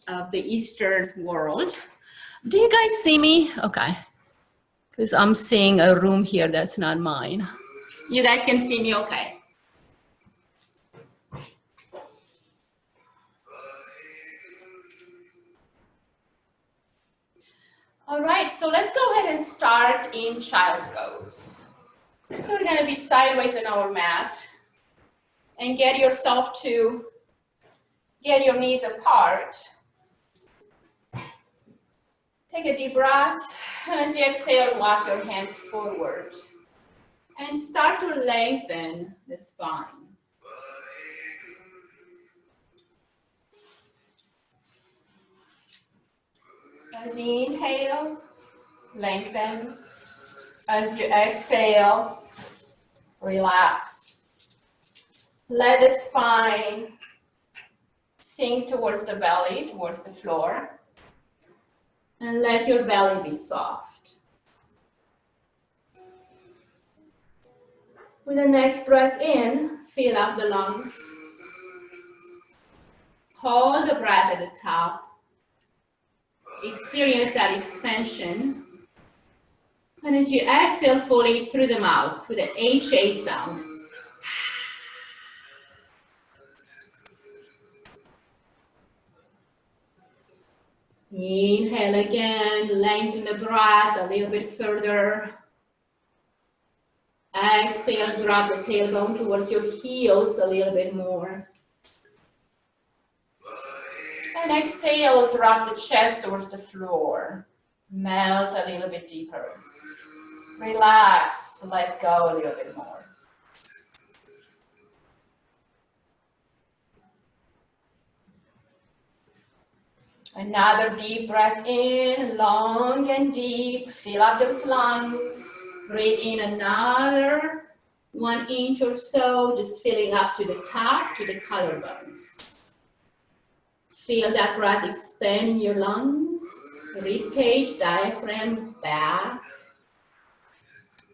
of the Eastern world. Do you guys see me? Okay, because I'm seeing a room here that's not mine. You guys can see me okay? All right, so let's go ahead and start in child's pose. So we're going to be sideways on our mat and get yourself to get your knees apart. Take a deep breath, and as you exhale, walk your hands forward and start to lengthen the spine. As you inhale, lengthen. As you exhale, relax. Let the spine sink towards the belly, towards the floor. And let your belly be soft. With the next breath in, fill up the lungs. Hold the breath at the top. Experience that expansion. And as you exhale fully through the mouth with the HA sound. Inhale again, lengthen the breath a little bit further. Exhale, drop the tailbone towards your heels a little bit more. And exhale, drop the chest towards the floor. Melt a little bit deeper. Relax, let go a little bit more. Another deep breath in, long and deep. Fill up those lungs. Breathe in another 1 inch or so, just filling up to the top, to the collarbones. Feel that breath expand in your lungs, rib cage, diaphragm, back.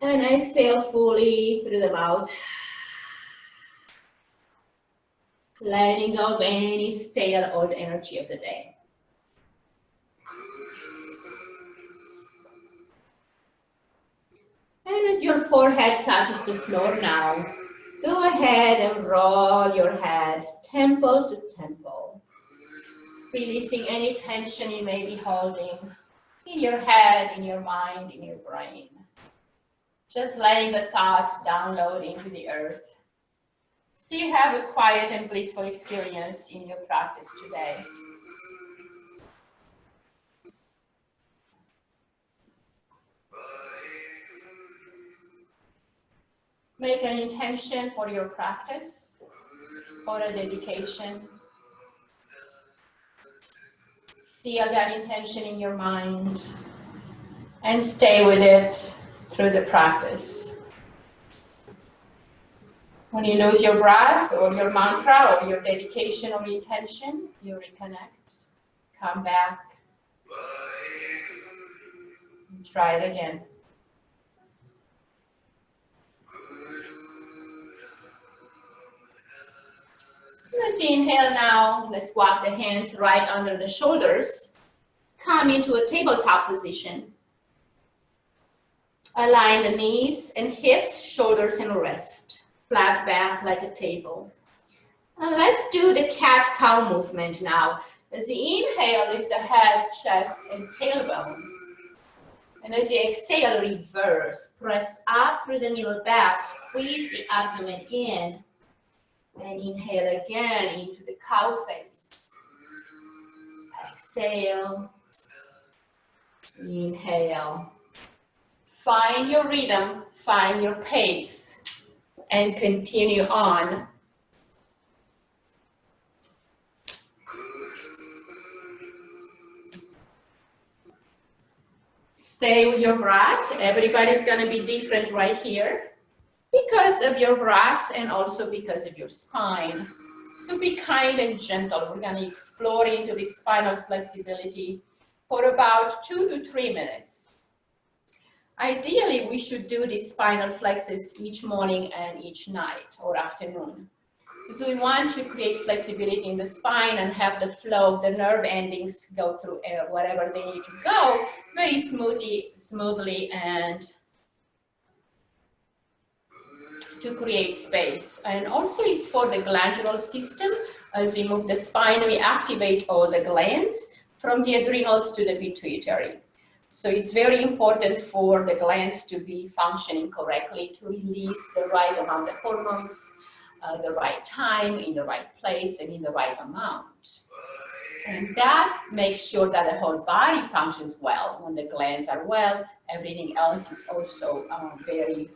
And exhale fully through the mouth. Letting go of any stale old energy of the day. And as your forehead touches the floor now, go ahead and roll your head temple to temple. Releasing any tension you may be holding in your head, in your mind, in your brain. Just letting the thoughts download into the earth. So you have a quiet and blissful experience in your practice today. Make an intention for your practice, or a dedication. Seal that intention in your mind and stay with it through the practice. When you lose your breath or your mantra or your dedication or intention, you reconnect, come back, and try it again. So as you inhale now, let's walk the hands right under the shoulders. Come into a tabletop position. Align the knees and hips, shoulders and wrist. Flat back like a table. And let's do the cat-cow movement now. As you inhale, lift the head, chest and tailbone. And as you exhale, reverse. Press up through the middle back, squeeze the abdomen in. And inhale again into the cow face. Exhale. Inhale. Find your rhythm, find your pace, and continue on. Stay with your breath. Everybody's going to be different right here because of your breath and also because of your spine. So be kind and gentle. We're going to explore into this spinal flexibility for about 2 to 3 minutes. Ideally, we should do these spinal flexes each morning and each night or afternoon. So we want to create flexibility in the spine and have the flow of the nerve endings go through wherever they need to go very smoothly and to create space. And also it's for the glandular system. As we move the spine, we activate all the glands from the adrenals to the pituitary. So it's very important for the glands to be functioning correctly, to release the right amount of hormones, the right time, in the right place, and in the right amount. And that makes sure that the whole body functions well. When the glands are well, everything else is also very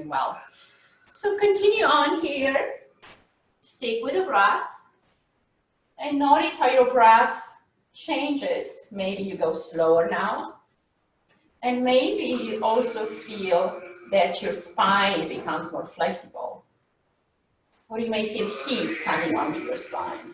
well. So continue on here. Stick with the breath. And notice how your breath changes. Maybe you go slower now. And maybe you also feel that your spine becomes more flexible. Or you may feel heat coming onto your spine.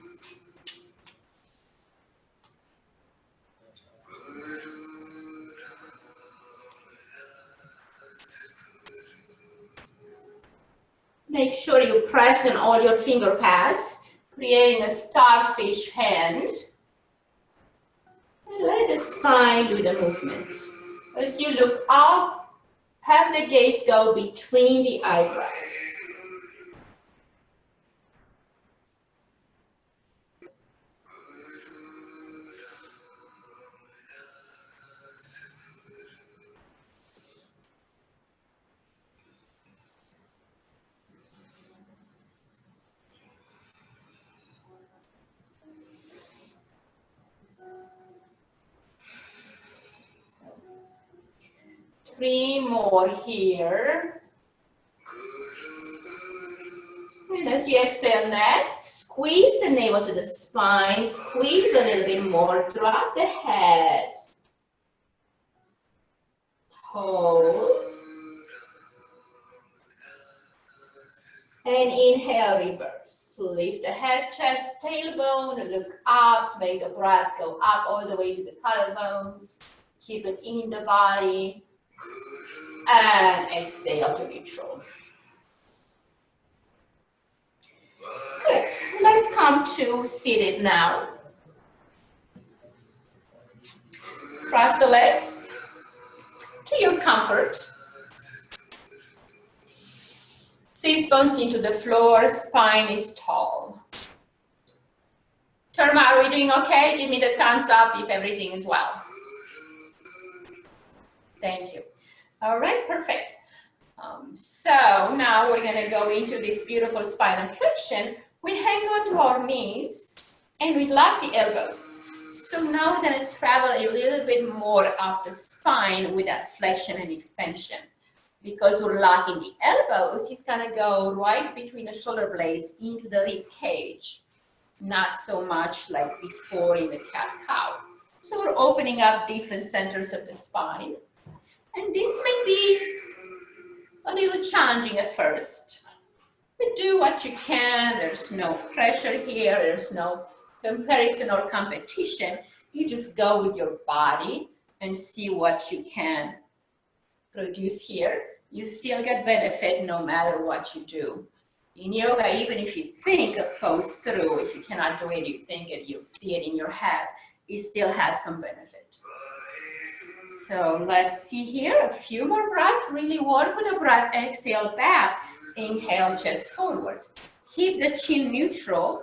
Make sure you press on all your finger pads, creating a starfish hand. And let the spine do the movement. As you look up, have the gaze go between the eyebrows. Three more here. And as you exhale next, squeeze the navel to the spine, squeeze a little bit more, drop the head. Hold. And inhale, reverse. Lift the head, chest, tailbone, look up, make the breath go up all the way to the collarbones. Keep it in the body. And exhale to neutral. Good. Let's come to seated now. Cross the legs to your comfort. Sits bones into the floor, spine is tall. Terma, are we doing okay? Give me the thumbs up if everything is well. Thank you. All right, perfect. So now we're going to go into this beautiful spinal flexion. We hang on to our knees and we lock the elbows. So now we're going to travel a little bit more up the spine with that flexion and extension. Because we're locking the elbows, it's going to go right between the shoulder blades into the rib cage. Not so much like before in the cat-cow. So we're opening up different centers of the spine. And this may be a little challenging at first. But do what you can. There's no pressure here. There's no comparison or competition. You just go with your body and see what you can produce here. You still get benefit no matter what you do. In yoga, even if you think a pose through, if you cannot do it, you think it, you see it in your head, it still has some benefit. So let's see here, a few more breaths. Really work with the breath. Exhale back. Inhale, chest forward. Keep the chin neutral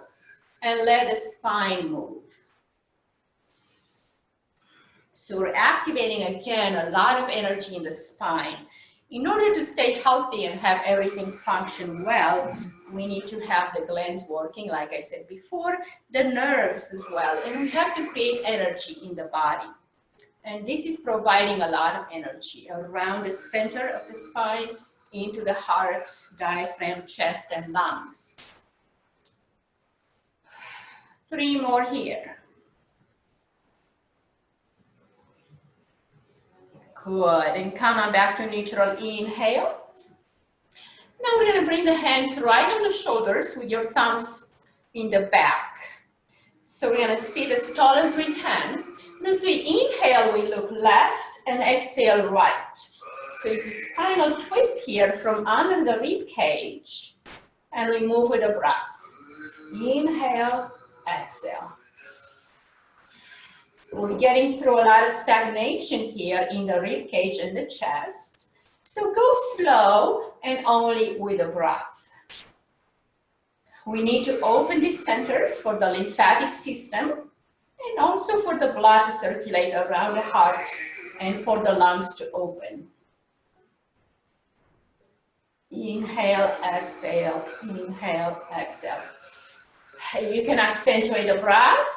and let the spine move. So we're activating again a lot of energy in the spine. In order to stay healthy and have everything function well, we need to have the glands working, like I said before, the nerves as well. And we have to create energy in the body. And this is providing a lot of energy around the center of the spine, into the heart, diaphragm, chest, and lungs. 3 more here. Good, and come on back to neutral, inhale. Now we're gonna bring the hands right on the shoulders with your thumbs in the back. So we're gonna sit as tall as we can. And as we inhale, we look left and exhale right. So it's a spinal twist here from under the rib cage. And we move with the breath. Inhale, exhale. We're getting through a lot of stagnation here in the rib cage and the chest. So go slow and only with the breath. We need to open these centers for the lymphatic system and also for the blood to circulate around the heart and for the lungs to open. Inhale, exhale, inhale, exhale. You can accentuate the breath.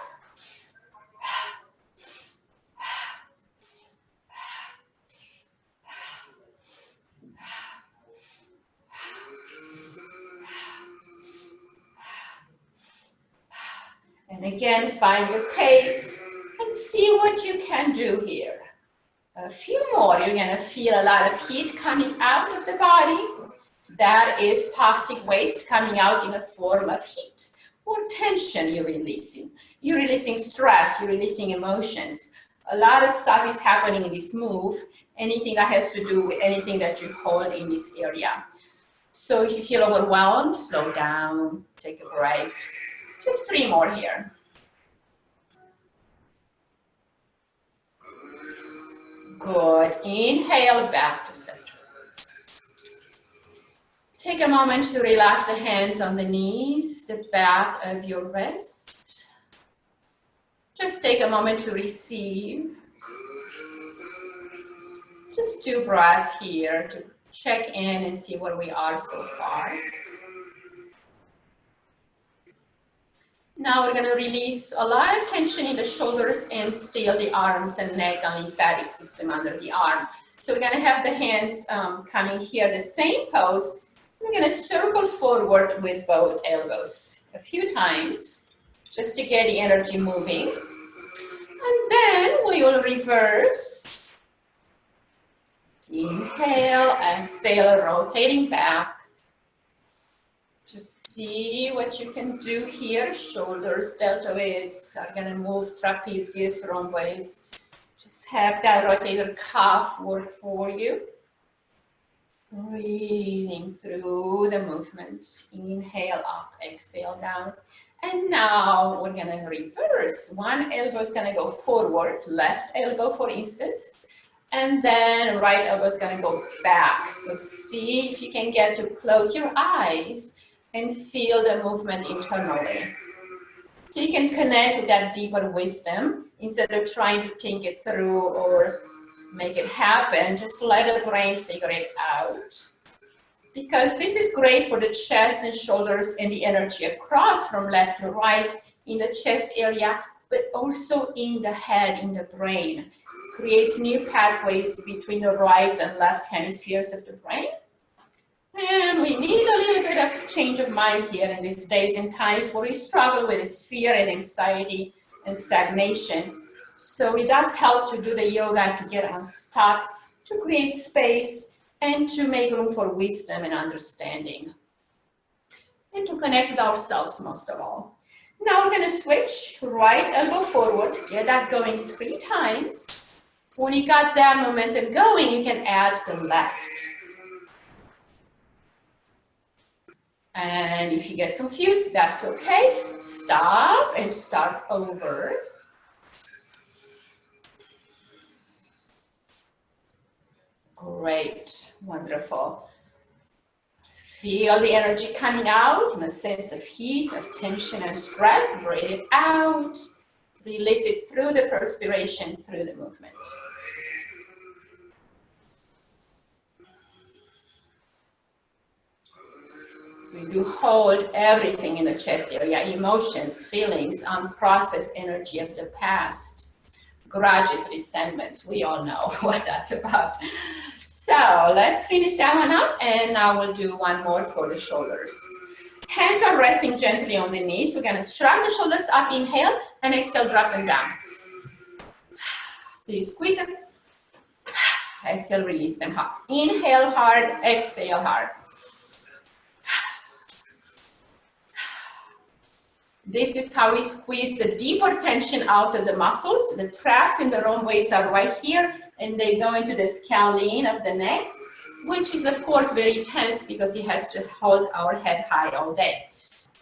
And again, find your pace and see what you can do here. A few more, you're gonna feel a lot of heat coming out of the body. That is toxic waste coming out in the form of heat or tension you're releasing. You're releasing stress, you're releasing emotions. A lot of stuff is happening in this move, anything that has to do with anything that you hold in this area. So if you feel overwhelmed, slow down, take a break. Just 3 more here. Good. Inhale, back to center. Take a moment to relax the hands on the knees, the back of your wrist. Just take a moment to receive. Just 2 breaths here to check in and see where we are so far. Now we're going to release a lot of tension in the shoulders and still the arms and neck and lymphatic system under the arm. So we're going to have the hands coming here, the same pose. We're going to circle forward with both elbows a few times just to get the energy moving. And then we will reverse. Inhale, exhale, rotating back. Just see what you can do here. Shoulders, deltoids are going to move, trapezius, rhomboids. Just have that rotator cuff work for you. Breathing through the movement. Inhale up, exhale down. And now we're going to reverse. One elbow is going to go forward, left elbow for instance. And then right elbow is going to go back. So see if you can get to close your eyes and feel the movement internally. So you can connect with that deeper wisdom instead of trying to think it through or make it happen. Just let the brain figure it out. Because this is great for the chest and shoulders and the energy across from left to right in the chest area, but also in the head, in the brain. Creates new pathways between the right and left hemispheres of the brain. And we need a little bit of change of mind here in these days and times where we struggle with this fear and anxiety and stagnation. So it does help to do the yoga to get unstuck, to create space, and to make room for wisdom and understanding. And to connect with ourselves most of all. Now we're going to switch, right elbow forward, get that going 3 times. When you got that momentum going, you can add the left. And if you get confused, that's okay. Stop and start over. Great, wonderful. Feel the energy coming out in a sense of heat, of tension and stress. Breathe it out. Release it through the perspiration, through the movement. So we do hold everything in the chest area, emotions, feelings, unprocessed energy of the past, grudges, resentments. We all know what that's about. So let's finish that one up, and now we'll do one more for the shoulders. Hands are resting gently on the knees. We're going to shrug the shoulders up, inhale, and exhale, drop them down. So you squeeze them, exhale, release them hard. Inhale hard, exhale hard. This is how we squeeze the deeper tension out of the muscles. The traps in the rhomboids are right here, and they go into the scalene of the neck. which is of course very tense because he has to hold our head high all day.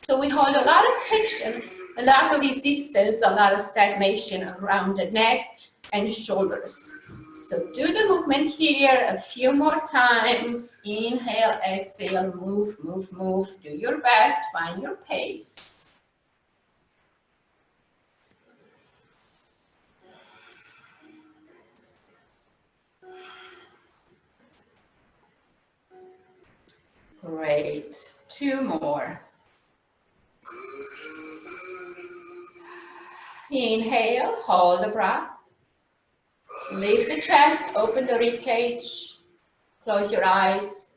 So we hold a lot of tension, a lot of resistance, a lot of stagnation around the neck and shoulders. So do the movement here a few more times. Inhale, exhale, move, move, move. Do your best, find your pace. Great. 2 more. Inhale, hold the breath. Lift the chest, open the rib cage. Close your eyes.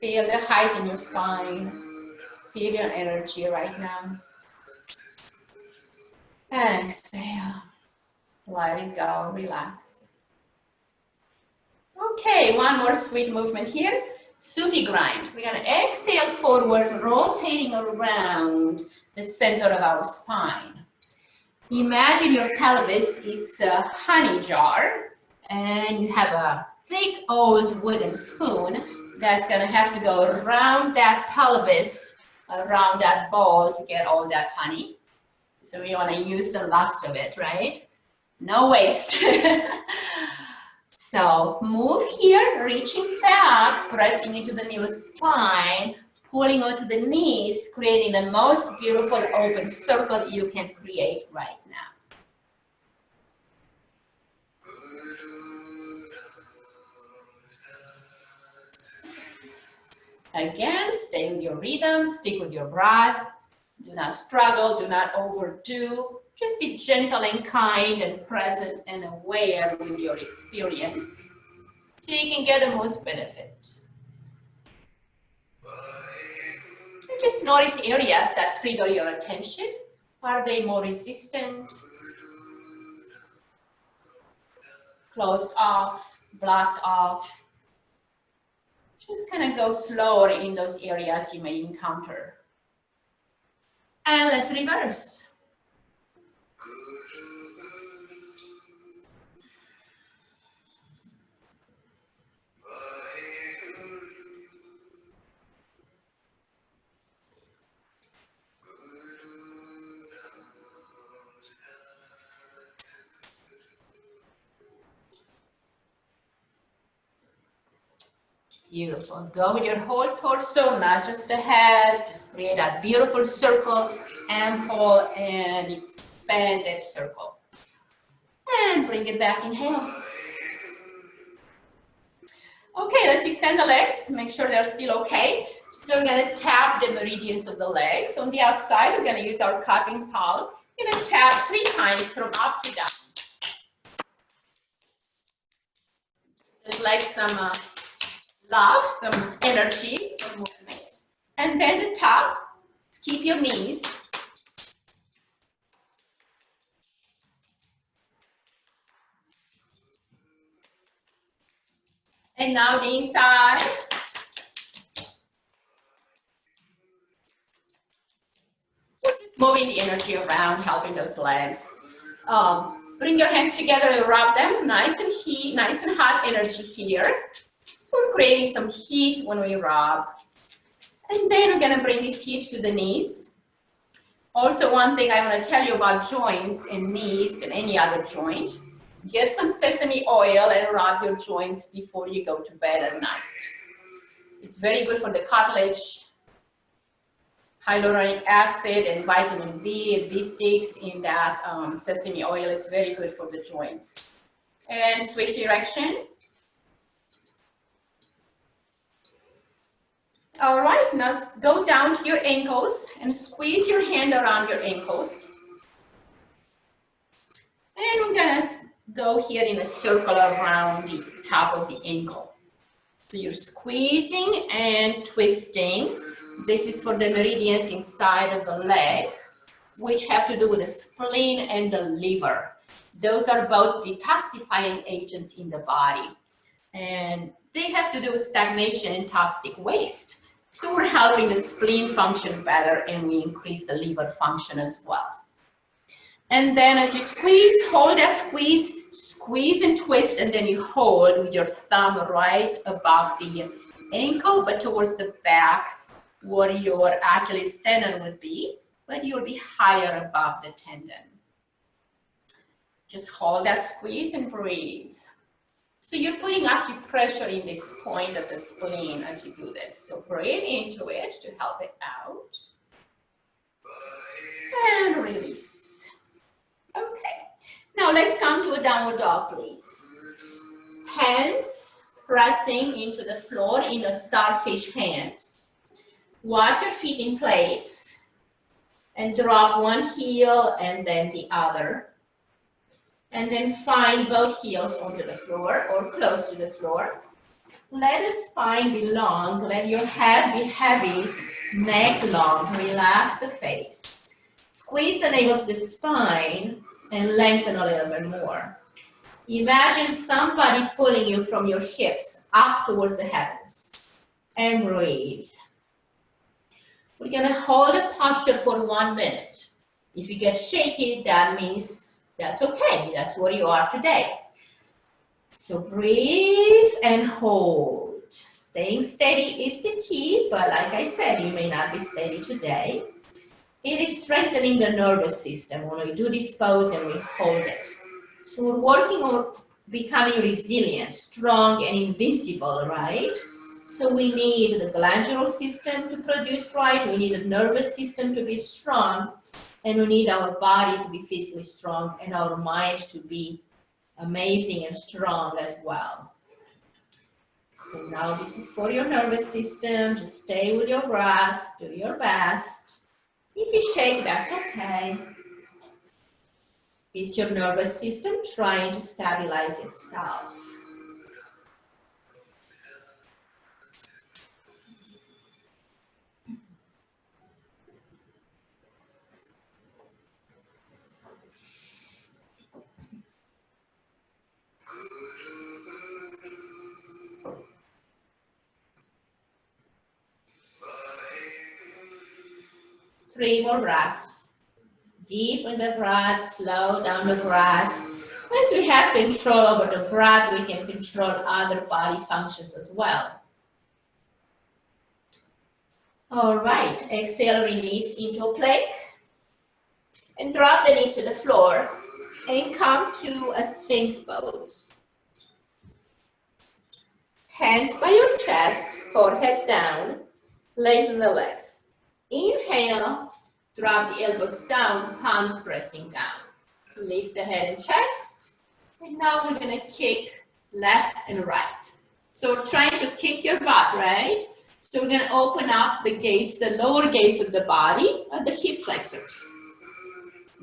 Feel the height in your spine. Feel your energy right now. And exhale. Let it go, relax. Okay, one more sweet movement here. Sufi grind. We're gonna exhale forward, rotating around the center of our spine. Imagine your pelvis, it's a honey jar, and you have a thick old wooden spoon that's gonna have to go around that pelvis, around that bowl to get all that honey. So we wanna use the last of it, right? No waste. So move here, reaching back, pressing into the middle spine, pulling onto the knees, creating the most beautiful open circle you can create right now. Again, stay with your rhythm, stick with your breath. Do not struggle, do not overdo. Just be gentle and kind and present and aware with your experience so you can get the most benefit. And just notice areas that trigger your attention. Are they more resistant? Closed off, blocked off? Just kind of go slower in those areas you may encounter. And let's reverse. Beautiful. Go with your whole torso, not just the head. Just create a beautiful circle, ample and expanded circle. And bring it back, inhale. Okay, let's extend the legs. Make sure they're still okay. So we're gonna tap the meridians of the legs. On the outside, we're gonna use our cupping palm. We're gonna tap 3 times from up to down. Just like some love, some energy for movement. And then the top, keep your knees. And now the inside. Moving the energy around, helping those legs. Bring your hands together and rub them. Nice and hot energy here. So we're creating some heat when we rub. And then we're gonna bring this heat to the knees. Also, one thing I wanna tell you about joints and knees and any other joint, get some sesame oil and rub your joints before you go to bed at night. It's very good for the cartilage. Hyaluronic acid and vitamin B and B6 in that sesame oil is very good for the joints. And switch direction. All right, now go down to your ankles and squeeze your hand around your ankles. And we're gonna go here in a circle around the top of the ankle. So you're squeezing and twisting. This is for the meridians inside of the leg, which have to do with the spleen and the liver. Those are both detoxifying agents in the body. And they have to do with stagnation and toxic waste. So we're helping the spleen function better and we increase the liver function as well. And then as you squeeze, hold that squeeze, squeeze and twist, and then you hold with your thumb right above the ankle, but towards the back where your Achilles tendon would be, but you'll be higher above the tendon. Just hold that squeeze and breathe. So you're putting acupressure in this point of the spleen as you do this. So breathe into it to help it out. And release. Okay. Now let's come to a downward dog, please. Hands pressing into the floor in a starfish hand. Walk your feet in place and drop one heel and then the other. And then find both heels onto the floor or close to the floor. Let the spine be long. Let your head be heavy, neck long. Relax the face. Squeeze the nape of the spine and lengthen a little bit more. Imagine somebody pulling you from your hips up towards the heavens. And breathe. We're going to hold the posture for 1 minute. If you get shaky, that means that's okay. That's where you are today. So breathe and hold. Staying steady is the key, but like I said, you may not be steady today. It is strengthening the nervous system when we do this pose and we hold it. So we're working on becoming resilient, strong, and invincible, right? So we need the glandular system to produce right, we need the nervous system to be strong, and we need our body to be physically strong and our mind to be amazing and strong as well. So now this is for your nervous system. Just stay with your breath, do your best. If you shake, that's okay. It's your nervous system trying to stabilize itself. Three more breaths. Deep in the breath, slow down the breath. Once we have control over the breath, we can control other body functions as well. All right, exhale, release into a plank. And drop the knees to the floor and come to a Sphinx pose. Hands by your chest, forehead down, lengthen the legs. Inhale, drop the elbows down, palms pressing down. Lift the head and chest. And now we're going to kick left and right. So we're trying to kick your butt, right? So we're going to open up the gates, the lower gates of the body, at the hip flexors.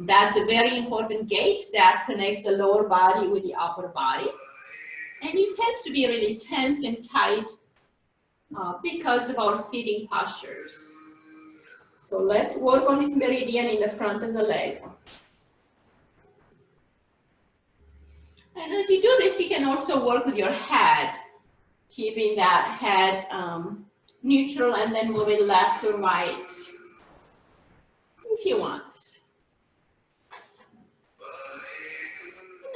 That's a very important gate that connects the lower body with the upper body. And it tends to be really tense and tight because of our sitting postures. So let's work on this meridian in the front of the leg. And as you do this, you can also work with your head, keeping that head neutral and then moving left to right if you want.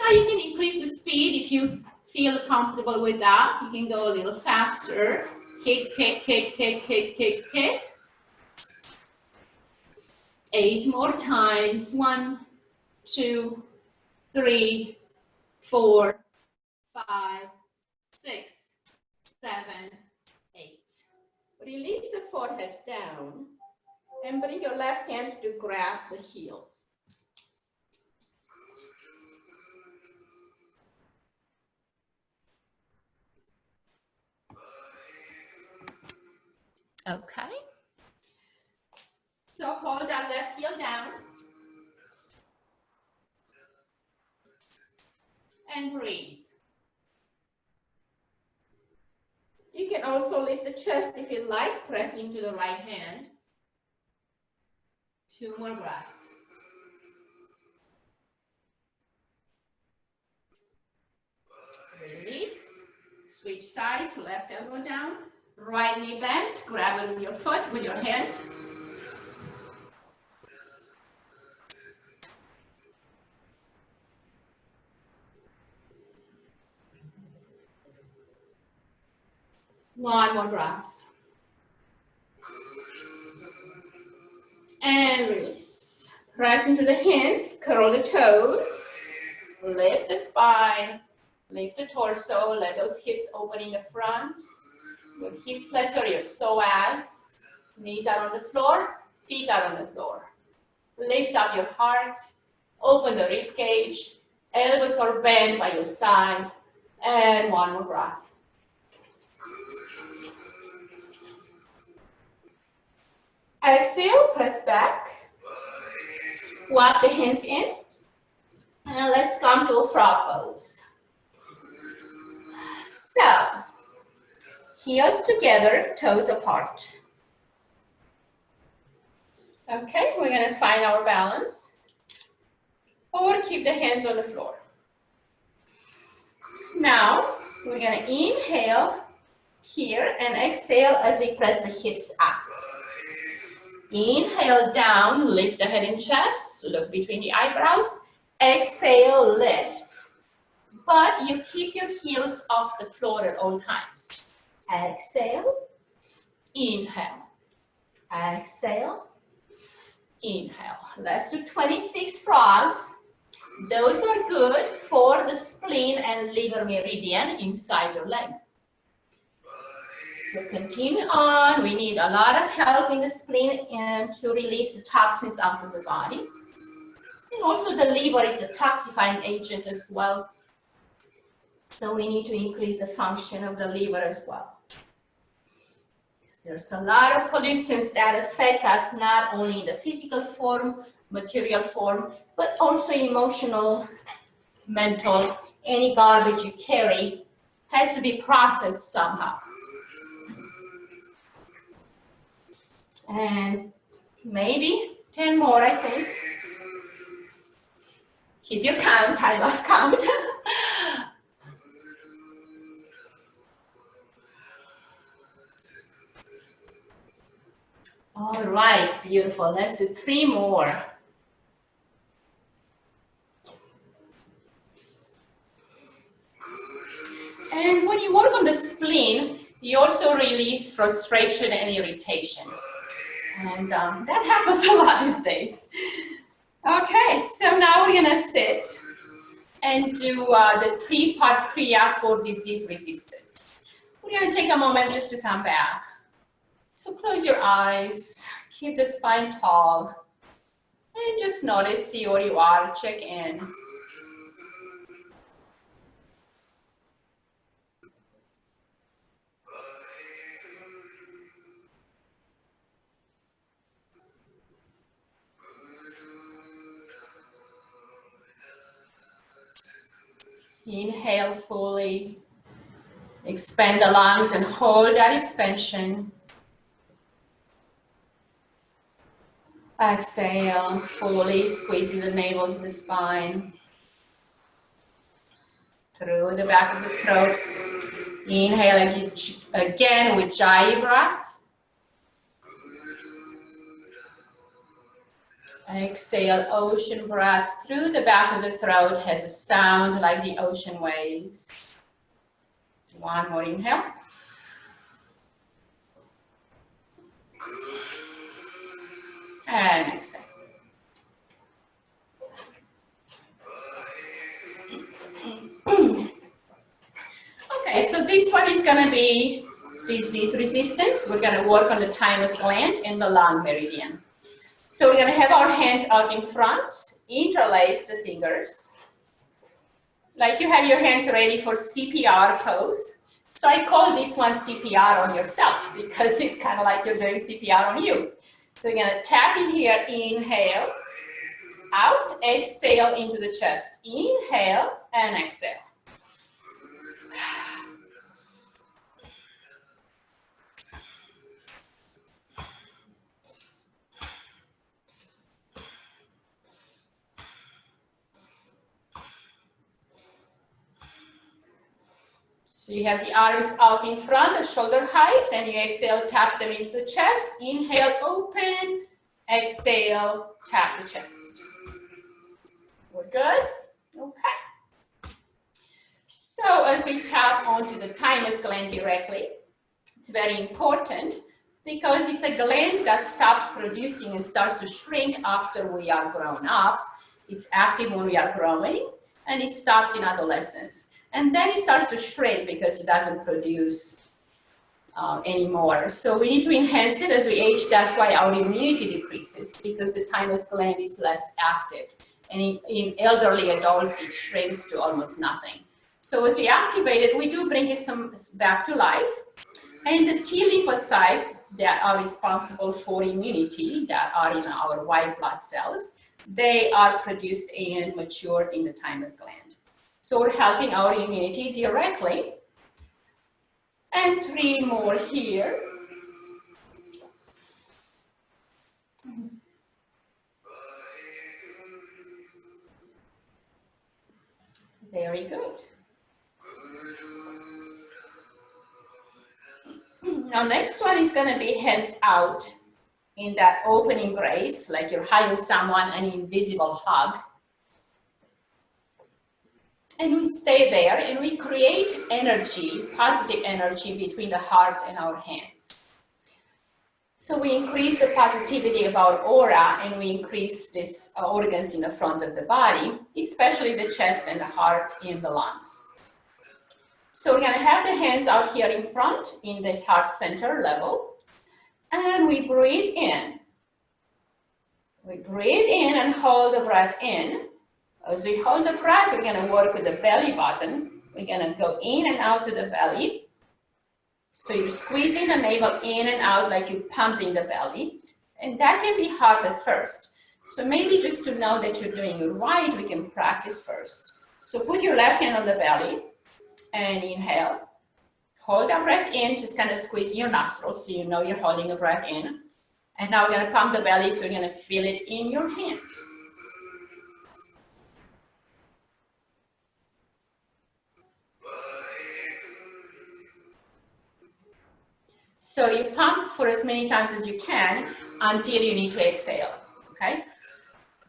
Now you can increase the speed if you feel comfortable with that. You can go a little faster. Kick, kick, kick, kick, kick, kick, kick. 8 more times. 1, 2, 3, 4, 5, 6, 7, 8. Release the forehead down and bring your left hand to grab the heel. Okay. So hold that left heel down. And breathe. You can also lift the chest if you like, press into the right hand. 2 more breaths. Release. Switch sides, left elbow down. Right knee bends, grab it with your foot, with your hand. One more breath. And release. Press into the hands, curl the toes, lift the spine, lift the torso, let those hips open in the front. Your hip flexor, your psoas, knees are on the floor, feet are on the floor. Lift up your heart, open the rib cage, elbows are bent by your side, and one more breath. Exhale, press back, walk the hands in, and let's come to a frog pose. So, heels together, toes apart. Okay, we're gonna find our balance, or keep the hands on the floor. Now, we're gonna inhale here and exhale as we press the hips up. Inhale down, lift the head and chest, look between the eyebrows. Exhale, lift. But you keep your heels off the floor at all times. Exhale, inhale. Exhale, inhale. Let's do 26 frogs. Those are good for the spleen and liver meridian inside your leg. So continue on. We need a lot of help in the spleen and to release the toxins out of the body. And also the liver is a toxifying agent as well. So we need to increase the function of the liver as well. There's a lot of pollutants that affect us not only in the physical form, material form, but also emotional, mental. Any garbage you carry has to be processed somehow. And maybe 10 more, I think. Keep your count, I lost count. All right, beautiful. Let's do 3 more. And when you work on the spleen, you also release frustration and irritation. And that happens a lot these days. Okay, so now we're gonna sit and do the 3-part Kriya for disease resistance. We're gonna take a moment just to come back. So close your eyes, keep the spine tall, and just notice, see where you are, check in. Inhale fully, expand the lungs and hold that expansion. Exhale, fully squeezing the navel to the spine. Through the back of the throat. Inhale again with Jai breath. Exhale, ocean breath through the back of the throat, has a sound like the ocean waves. One more inhale. And exhale. Okay, so this one is going to be disease resistance. We're going to work on the thymus gland and the lung meridian. So we're going to have our hands out in front, interlace the fingers. Like you have your hands ready for CPR pose. So I call this one CPR on yourself because it's kind of like you're doing CPR on you. So we're going to tap in here, inhale, out, exhale into the chest. Inhale and exhale. So you have the arms out in front, shoulder height, and you exhale, tap them into the chest. Inhale, open. Exhale, tap the chest. We're good? Okay. So as we tap onto the thymus gland directly, It's very important because it's a gland that stops producing and starts to shrink after we are grown up. It's active when we are growing, and it stops in adolescence. And then it starts to shrink because it doesn't produce anymore. So we need to enhance it as we age. That's why our immunity decreases, because the thymus gland is less active. And in elderly adults, it shrinks to almost nothing. So as we activate it, we do bring it back to life. And the T lymphocytes that are responsible for immunity, that are in our white blood cells, they are produced and matured in the thymus gland. So we're helping our immunity directly. And 3 more here. Very good. Now next one is going to be hands out in that open embrace, like you're hugging someone, an invisible hug. And we stay there and we create energy, positive energy between the heart and our hands. So we increase the positivity of our aura and we increase these organs in the front of the body, especially the chest and the heart and the lungs. So we're going to have the hands out here in front in the heart center level. And we breathe in. We breathe in and hold the breath in. As we hold the breath, we're going to work with the belly button. We're going to go in and out to the belly. So you're squeezing the navel in and out like you're pumping the belly. And that can be hard at first. So maybe just to know that you're doing it right, we can practice first. So put your left hand on the belly and inhale. Hold that breath in, just kind of squeeze your nostrils so you know you're holding the breath in. And now we're going to pump the belly, so you're going to feel it in your hand. So you pump for as many times as you can until you need to exhale, okay?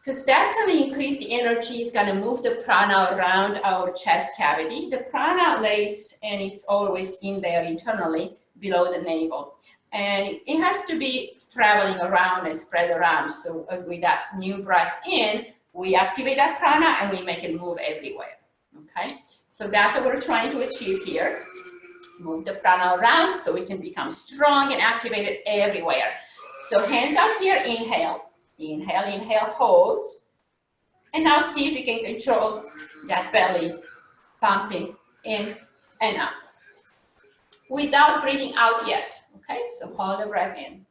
Because that's going to increase the energy. It's going to move the prana around our chest cavity. The prana lays, and it's always in there internally below the navel. And it has to be traveling around and spread around. So with that new breath in, we activate that prana and we make it move everywhere, okay? So that's what we're trying to achieve here. Move the prana around so we can become strong and activated everywhere. So hands out here, inhale. Inhale, inhale, hold. And now see if you can control that belly pumping in and out. Without breathing out yet, okay? So hold the breath in.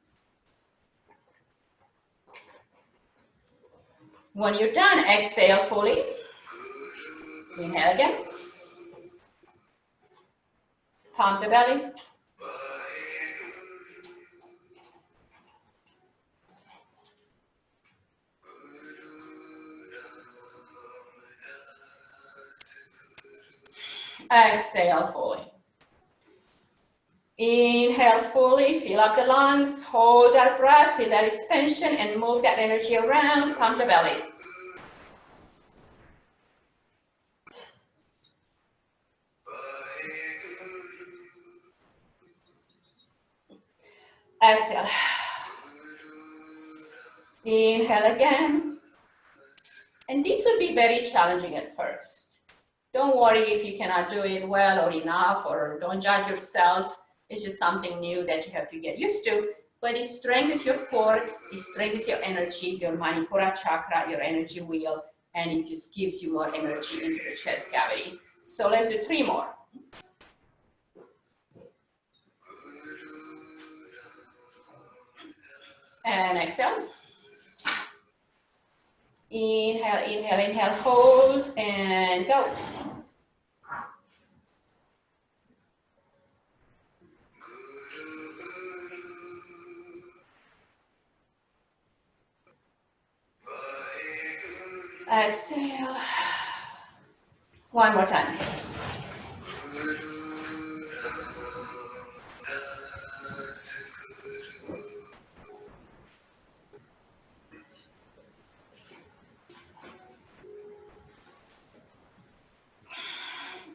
When you're done, exhale fully. Inhale again. Pump the belly. Exhale fully. Inhale fully, fill up the lungs, hold that breath, feel that expansion, and move that energy around, pump the belly. Exhale. Inhale again. And this will be very challenging at first. Don't worry if you cannot do it well or enough, or don't judge yourself. It's just something new that you have to get used to. But it strengthens your core, it strengthens your energy, your Manipura chakra, your energy wheel, and it just gives you more energy into the chest cavity. So let's do 3 more. And exhale. Inhale, inhale, inhale, hold, and go. Exhale. One more time.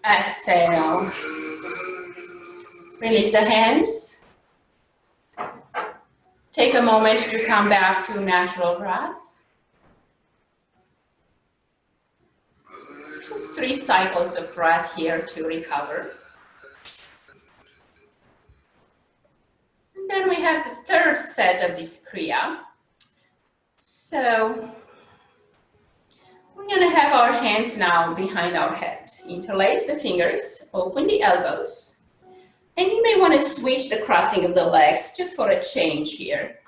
Exhale. Release the hands. take a moment to come back to natural breath. Just 3 cycles of breath here to recover. And then we have the third set of this Kriya. So we're going to have our hands now behind our head. Interlace the fingers, open the elbows. And you may want to switch the crossing of the legs just for a change here,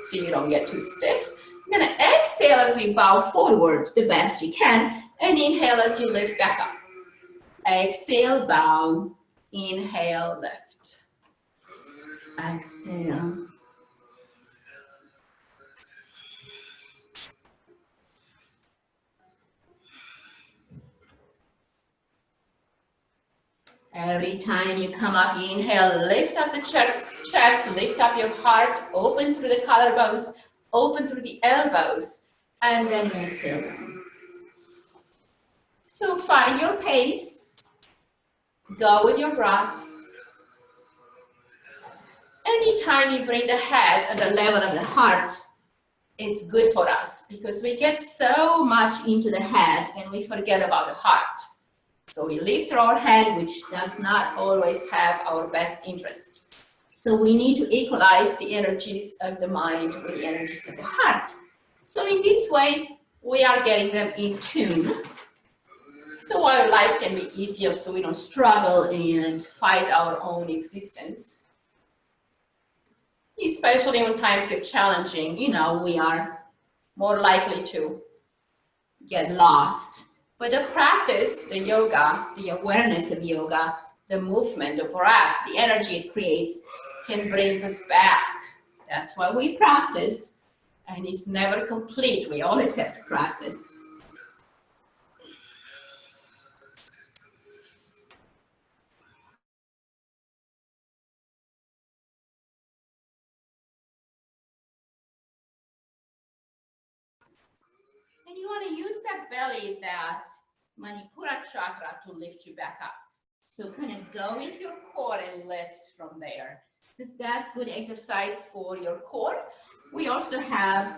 so you don't get too stiff. You're going to exhale as you bow forward the best you can, and inhale as you lift back up. Exhale, bow, inhale, lift. Exhale. Every time you come up, you inhale, lift up the chest, lift up your heart, open through the collarbones, open through the elbows, and then exhale down. So find your pace, go with your breath. Anytime you bring the head at the level of the heart, it's good for us because we get so much into the head and we forget about the heart. So we lift our head, which does not always have our best interest. So we need to equalize the energies of the mind with the energies of the heart. So in this way, we are getting them in tune. So our life can be easier, so we don't struggle and fight our own existence. Especially when times get challenging, you know, we are more likely to get lost. But the practice, the yoga, the awareness of yoga, the movement, the breath, the energy it creates can bring us back. That's why we practice, and it's never complete. We always have to practice. And you want to use that belly, that Manipura chakra to lift you back up. So kind of go into your core and lift from there. Because that's good exercise for your core. We also have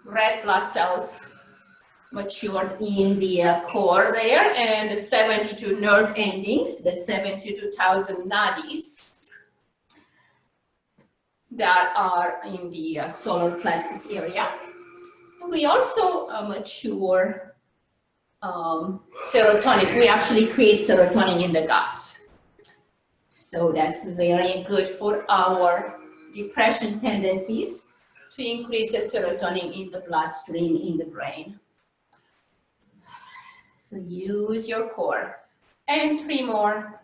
red blood cells matured in the core there, and the 72 nerve endings, the 72,000 nadis that are in the solar plexus area. And we also mature serotonin. We actually create serotonin in the gut. So that's very good for our depression tendencies, to increase the serotonin in the bloodstream, in the brain. So use your core. And 3 more.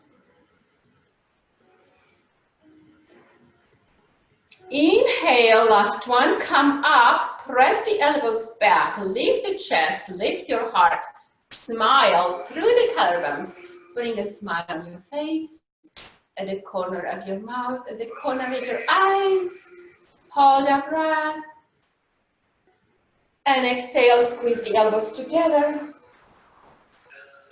Inhale, last one, come up, press the elbows back, lift the chest, lift your heart, smile through the collarbones, bring a smile on your face, at the corner of your mouth, at the corner of your eyes, hold your breath, and exhale, squeeze the elbows together.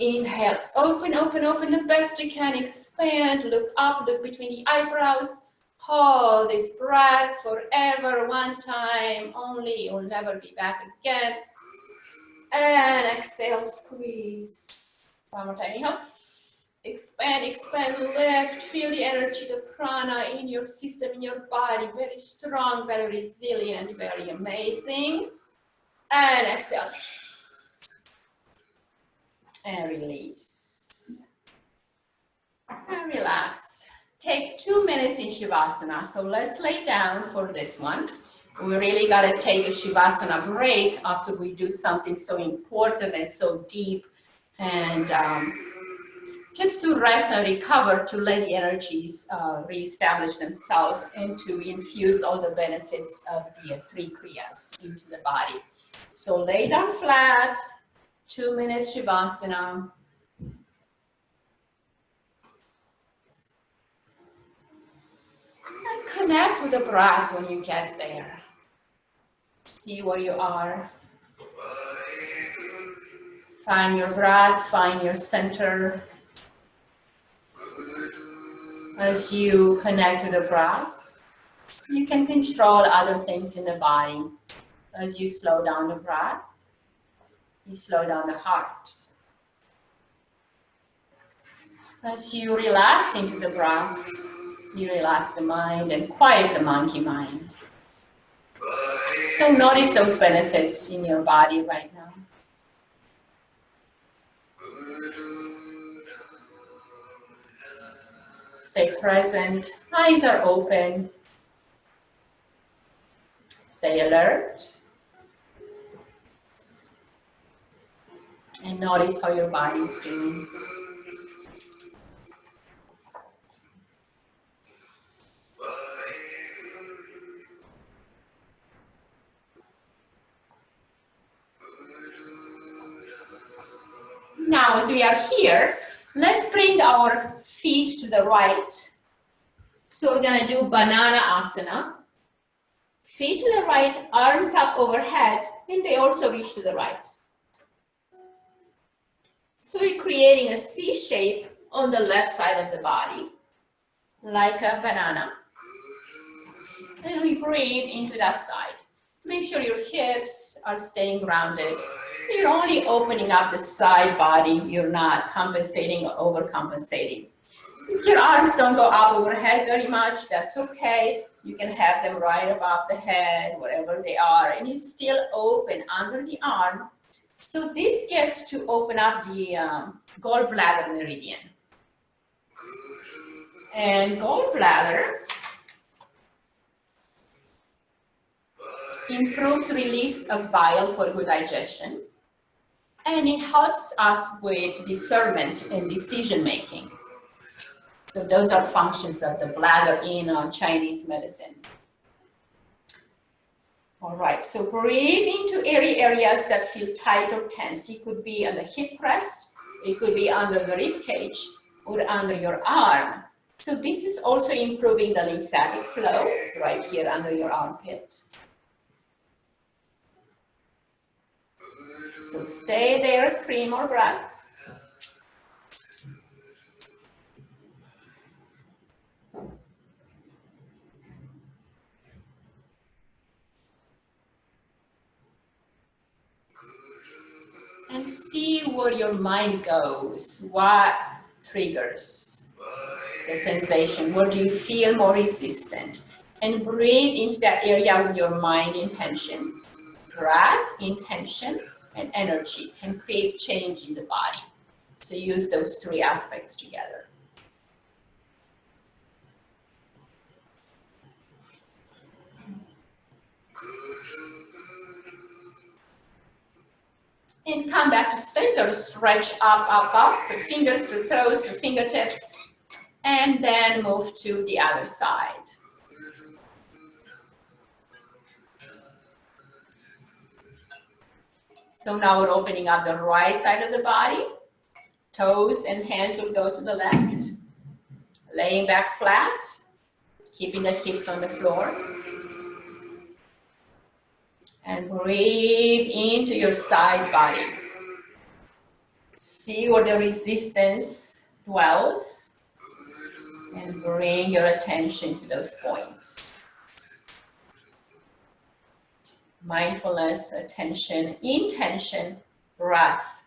Inhale, open, open, open the best you can, expand, look up, look between the eyebrows. Hold this breath forever, one time only, you'll never be back again. And exhale, squeeze. One more time, inhale. Expand, expand, lift, feel the energy, the prana in your system, in your body, very strong, very resilient, very amazing. And exhale. And release. And relax. Take 2 minutes in Shavasana. So let's lay down for this one. We really got to take a Shavasana break after we do something so important and so deep. And just to rest and recover, to let the energies reestablish themselves and to infuse all the benefits of the 3 Kriyas into the body. So lay down flat, 2 minutes Shavasana. And connect with the breath when you get there. See where you are. Find your breath, find your center. As you connect with the breath, You can control other things in the body. As you slow down the breath, you slow down the heart. As you relax into the breath, you relax the mind and quiet the monkey mind. So notice those benefits in your body right now. Stay present, eyes are open. Stay alert. And notice how your body is doing. Now, as we are here, let's bring our feet to the right. So we're going to do banana asana. Feet to the right, arms up overhead, and they also reach to the right. So we're creating a C shape on the left side of the body, like a banana. And we breathe into that side. Make sure your hips are staying grounded. You're only opening up the side body. You're not compensating or overcompensating. If your arms don't go up overhead very much, that's okay. You can have them right above the head, whatever they are, and you still open under the arm. So this gets to open up the gallbladder meridian. And gallbladder improves release of bile for good digestion, and it helps us with discernment and decision making. So those are functions of the bladder in Chinese medicine. All right, so breathe into areas that feel tight or tense. It could be on the hip crest, it could be under the rib cage, or under your arm. So this is also improving the lymphatic flow right here under your armpit. So stay there, 3 more breaths. And see where your mind goes. What triggers the sensation? Where do you feel more resistant? And breathe into that area with your mind intention. Breath, intention, and energy can create change in the body. So use those 3 aspects together. And come back to center, stretch up, up, up, the fingers to toes to fingertips, and then move to the other side. So now we're opening up the right side of the body. Toes and hands will go to the left. Laying back flat, keeping the hips on the floor. And breathe into your side body. See where the resistance dwells. And bring your attention to those points. Mindfulness, attention, intention, breath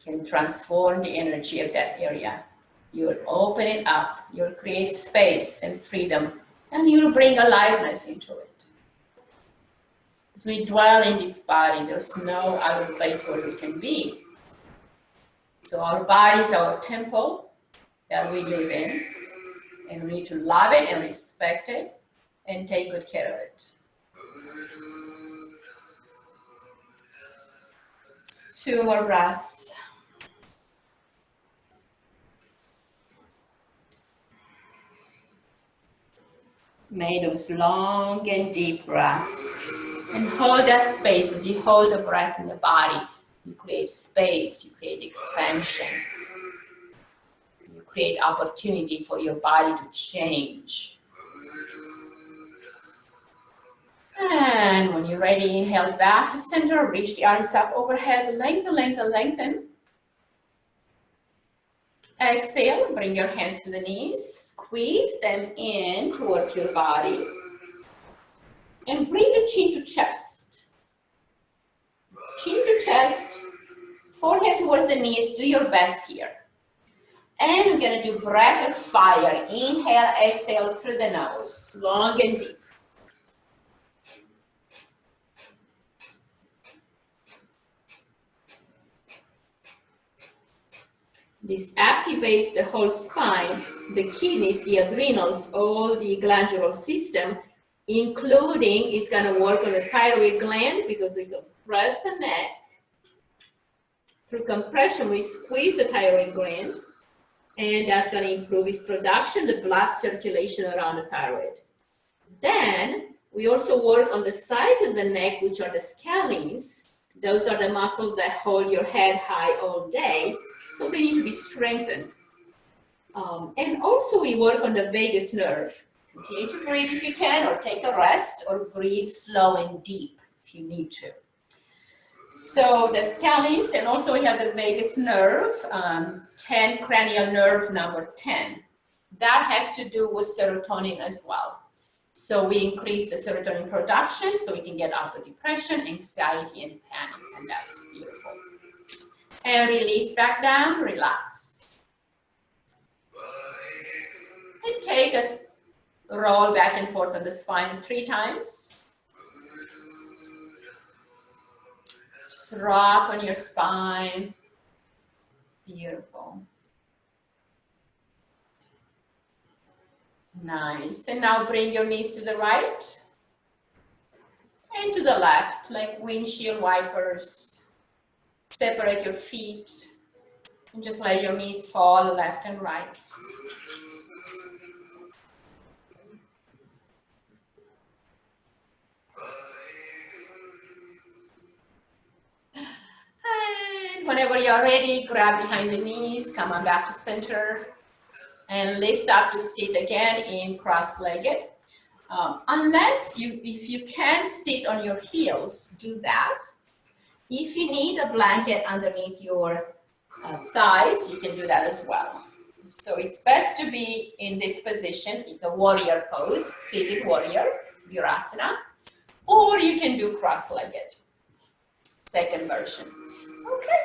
can transform the energy of that area. You'll open it up, you'll create space and freedom, and you'll bring aliveness into it. As we dwell in this body, there's no other place where we can be. So our body is our temple that we live in, and we need to love it and respect it and take good care of it. 2 more breaths. Make those long and deep breaths. And hold that space. As you hold the breath in the body, you create space, you create expansion. You create opportunity for your body to change. And when you're ready, inhale back to center, reach the arms up overhead, lengthen, lengthen, lengthen. Exhale, bring your hands to the knees, squeeze them in towards your body, and bring the chin to chest. Chin to chest, forehead towards the knees, do your best here. And we're gonna do breath of fire. Inhale, exhale through the nose, long and deep. This activates the whole spine, the kidneys, the adrenals, all the glandular system, including it's going to work on the thyroid gland because we compress the neck. Through compression, we squeeze the thyroid gland, and that's going to improve its production, the blood circulation around the thyroid. Then we also work on the sides of the neck, which are the scalenes. Those are the muscles that hold your head high all day. So they need to be strengthened. And also we work on the vagus nerve. Continue to breathe if you can, or take a rest, or breathe slow and deep if you need to. So the scalenes, and also we have the vagus nerve, 10 cranial nerve number 10. That has to do with serotonin as well. So we increase the serotonin production so we can get out of depression, anxiety, and panic, and that's beautiful. And release back down, relax. And take a roll back and forth on the spine 3 times. Just rock on your spine. Beautiful. Nice. And now bring your knees to the right and to the left, like windshield wipers. Separate your feet and just let your knees fall left and right. And whenever you're ready, grab behind the knees, come on back to center, and lift up to sit again in cross-legged. If you can sit on your heels, do that. If you need a blanket underneath your thighs, you can do that as well. So it's best to be in this position, in the warrior pose, seated warrior, Virasana, or you can do cross-legged, second version. Okay,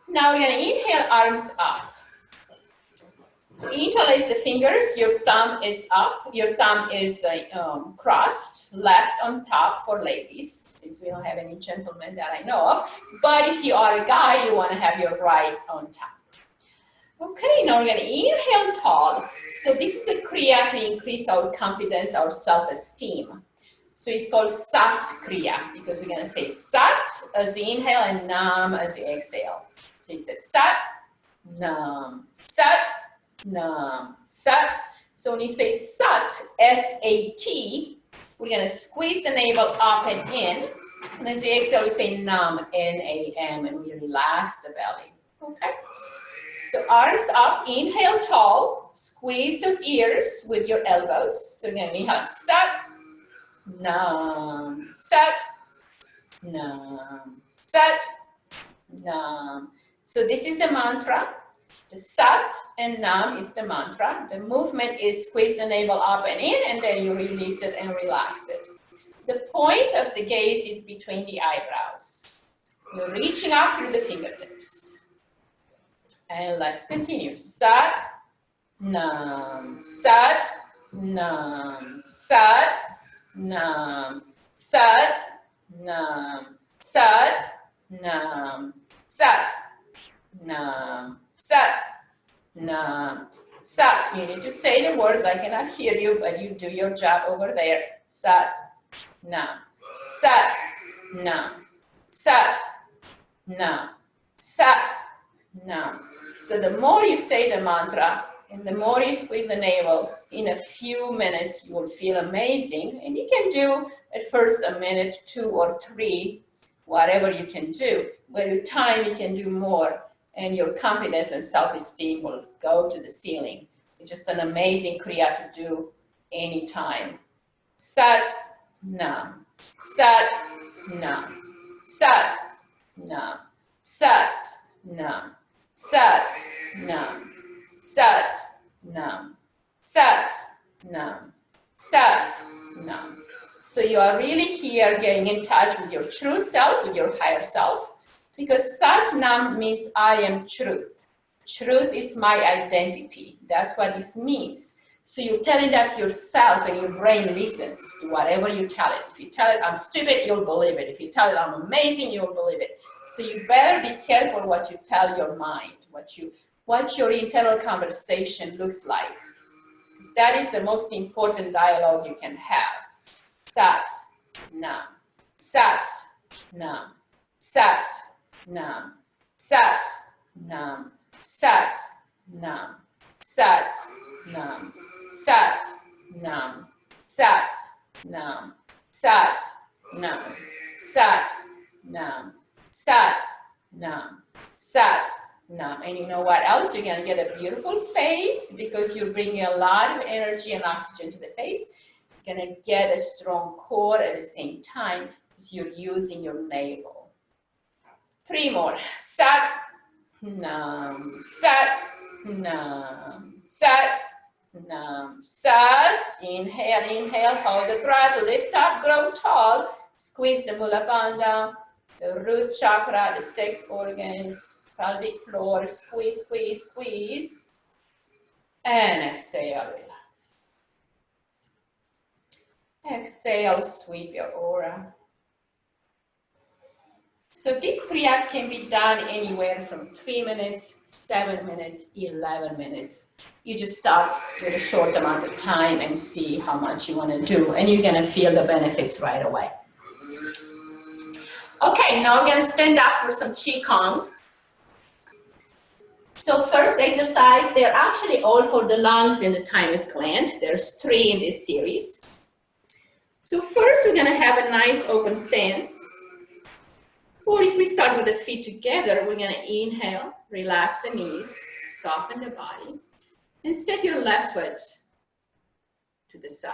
now we're gonna inhale, arms up. Interlace the fingers, your thumb is up, your thumb is crossed, left on top for ladies, since we don't have any gentlemen that I know of. But if you are a guy, you want to have your right on top. Okay, now we're going to inhale tall. So this is a kriya to increase our confidence, our self-esteem. So it's called Sat Kriya, because we're going to say Sat as you inhale and Nam as you exhale. So it says Sat, Nam, Sat, Nam, Sat. So when you say Sat, S-A-T, we're going to squeeze the navel up and in. And as you exhale, we say Nam, N-A-M, and we relax the belly. Okay? So arms up, inhale tall, squeeze those ears with your elbows. So again, we have Sat, Nam, Sat, Nam, Sat, Nam. So this is the mantra. The Sat and Nam is the mantra. The movement is squeeze the navel up and in, and then you release it and relax it. The point of the gaze is between the eyebrows. You're reaching up through the fingertips. And let's continue. Sat, Nam, Sat, Nam, Sat, Nam, Sat, Nam, Sat, Nam, Sat, Nam, Sat, Nam, Sat. You need to say the words. I cannot hear you, but you do your job over there. Sat, Nam, Sat, Nam, Sat, Nam, Sat, Nam. So the more you say the mantra and the more you squeeze the navel, in a few minutes you will feel amazing. And you can do at first a minute, 2 or 3, whatever you can do. But with time you can do more, and your confidence and self-esteem will go to the ceiling. It's just an amazing kriya to do anytime. Sat, Nam, Sat, Nam, Sat, Nam, Sat, Nam, Sat, Nam, Sat, Nam. Sat, Nam. Sat, Nam. So you are really here getting in touch with your true self, with your higher self, because Sat Nam means I am truth. Truth is my identity. That's what this means. So you're telling that to yourself and your brain listens to whatever you tell it. If you tell it I'm stupid, you'll believe it. If you tell it I'm amazing, you'll believe it. So you better be careful what you tell your mind, what your internal conversation looks like. That is the most important dialogue you can have. Sat, Nam. Sat, Nam. Sat, Nam. Sat, Nam. Sat, Nam. Sat, Nam. Sat, Nam. Sat, Nam. Sat, Nam. Sat, Nam. Sat, Nam. Sat, Nam. And you know what else? You're going to get a beautiful face because you're bringing a lot of energy and oxygen to the face. You're going to get a strong core at the same time because you're using your navel. 3 more. Sat, Nam. Sat, Nam. Sat, Nam. Sat. Inhale, inhale. Hold the breath. Lift up, grow tall. Squeeze the Mula Bandha, the root chakra, the 6 organs, pelvic floor. Squeeze, squeeze, squeeze. And exhale, relax. Exhale, sweep your aura. So this Kriya can be done anywhere from 3 minutes, 7 minutes, 11 minutes. You just start with a short amount of time and see how much you want to do, and you're going to feel the benefits right away. Okay, now I'm going to stand up for some Qigong. So first exercise, they're actually all for the lungs and the thymus gland. There's 3 in this series. So first we're going to have a nice open stance. Or if we start with the feet together, we're going to inhale, relax the knees, soften the body, and step your left foot to the side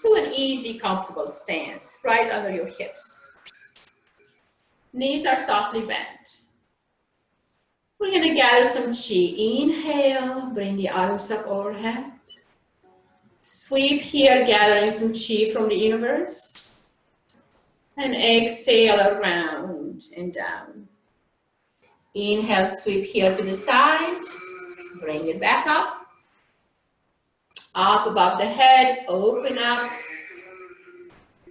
to an easy, comfortable stance right under your hips. Knees are softly bent. We're going to gather some chi. Inhale, bring the arms up overhead. Sweep here, gathering some chi from the universe. And exhale around and down. Inhale, sweep here to the side. Bring it back up. Up above the head, open up.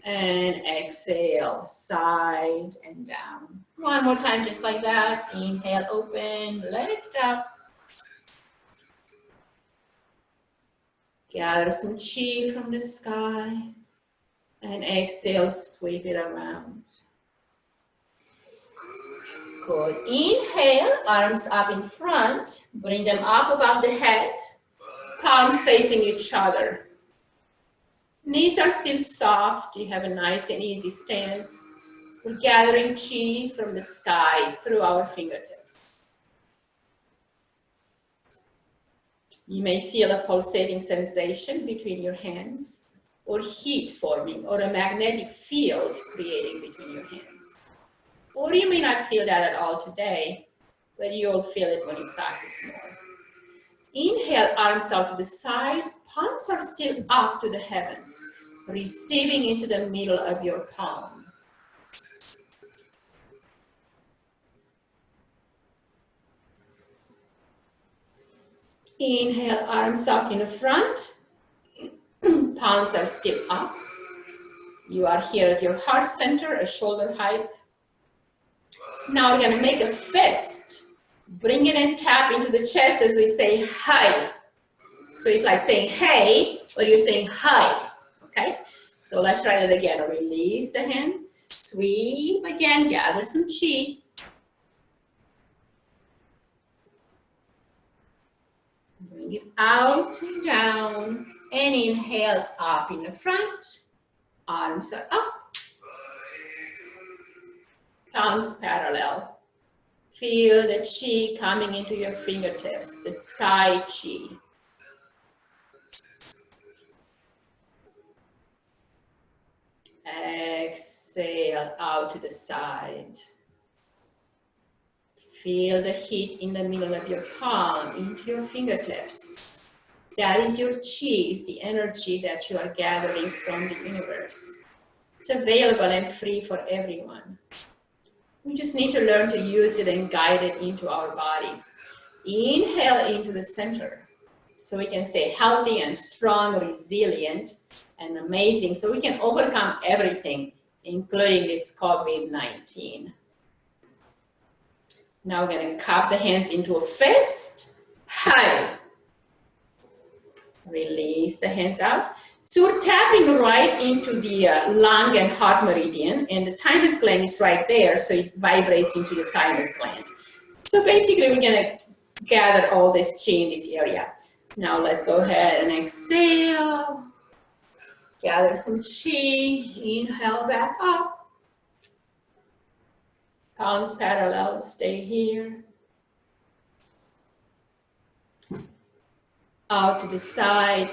And exhale, side and down. One more time, just like that. Inhale, open, lift up. Gather some chi from the sky. And exhale, sweep it around. Good. Inhale, arms up in front. Bring them up above the head. Palms facing each other. Knees are still soft. You have a nice and easy stance. We're gathering chi from the sky through our fingertips. You may feel a pulsating sensation between your hands, or heat forming, or a magnetic field creating between your hands. Or you may not feel that at all today, but you'll feel it when you practice more. Inhale, arms out to the side, palms are still up to the heavens, receiving into the middle of your palm. Inhale, arms out in the front, palms are still up. You are here at your heart center, a shoulder height. Now we're going to make a fist. Bring it and tap into the chest as we say hi. So it's like saying hey, but you're saying hi. Okay? So let's try it again. Release the hands. Sweep again. Gather some chi. Bring it out and down. And inhale up in the front. Arms are up. Palms parallel. Feel the chi coming into your fingertips, the sky chi. Exhale out to the side. Feel the heat in the middle of your palm, into your fingertips. That is your chi, is the energy that you are gathering from the universe. It's available and free for everyone. We just need to learn to use it and guide it into our body. Inhale into the center. So we can stay healthy and strong, resilient, and amazing. So we can overcome everything, including this COVID-19. Now we're going to cup the hands into a fist. High. Release the hands out. So we're tapping right into the lung and heart meridian, and the thymus gland is right there, so it vibrates into the thymus gland. So basically, we're going to gather all this chi in this area. Now let's go ahead and exhale. Gather some chi. Inhale back up. Palms parallel, stay here. Out to the side.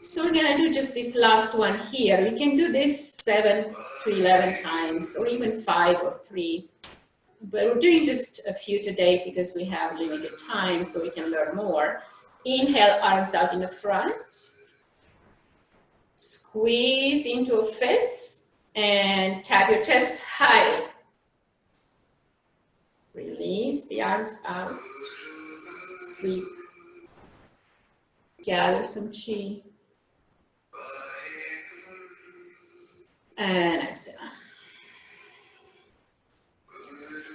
So we're gonna do just this last one here. We can do this 7 to 11 times, or even 5 or 3. But we're doing just a few today because we have limited time, so we can learn more. Inhale, arms out in the front. Squeeze into a fist and tap your chest high. Release the arms out. Sweep. Gather some chi. And exhale.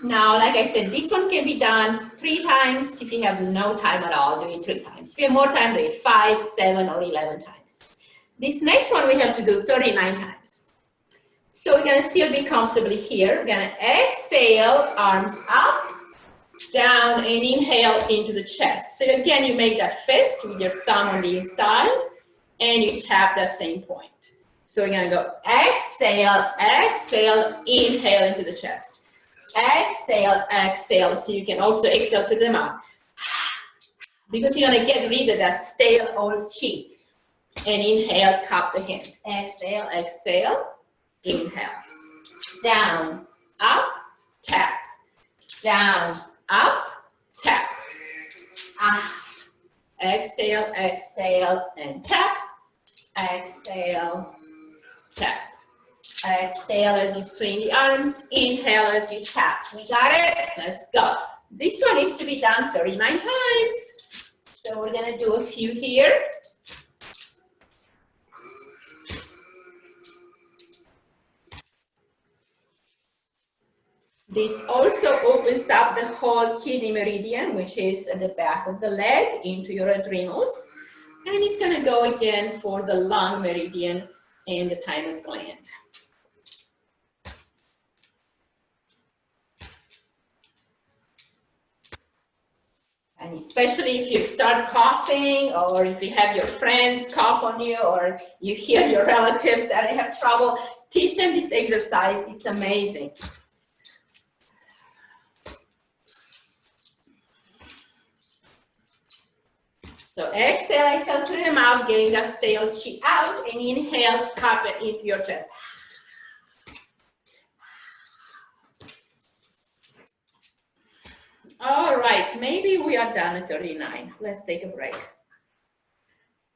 Now, like I said, this one can be done 3 times. If you have no time at all, do it 3 times. If you have more time, do it 5, 7, or 11 times. This next one we have to do 39 times. So we're gonna still be comfortably here. We're gonna exhale, arms up, down, and inhale into the chest. So again, you make that fist with your thumb on the inside, and you tap that same point. So we're gonna go exhale, exhale, inhale into the chest. Exhale, exhale. So you can also exhale to the mouth. Because you're gonna get rid of that stale old chi. And inhale, cup the hands. Exhale, exhale, inhale. Down, up, tap. Down, up, tap. Exhale, exhale, and tap. Exhale, tap. Exhale as you swing the arms. Inhale as you tap. We got it? Let's go. This one is to be done 39 times. So we're gonna do a few here. This also opens up the whole kidney meridian, which is at the back of the leg, into your adrenals. And it's gonna go again for the lung meridian and the thymus gland. And especially if you start coughing, or if you have your friends cough on you, or you hear your relatives that they have trouble, teach them this exercise. It's amazing. So exhale, exhale through the mouth, getting that stale chi out, and inhale, cup it into your chest. All right, maybe we are done at 39. Let's take a break.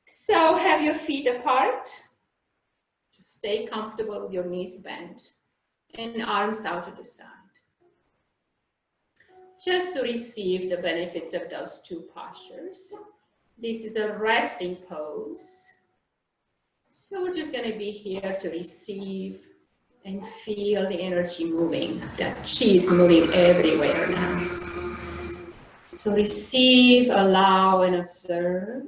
So have your feet apart. Just stay comfortable with your knees bent and arms out to the side. Just to receive the benefits of those 2 postures. This is a resting pose. So we're just going to be here to receive and feel the energy moving. That chi is moving everywhere now. So receive, allow, and observe.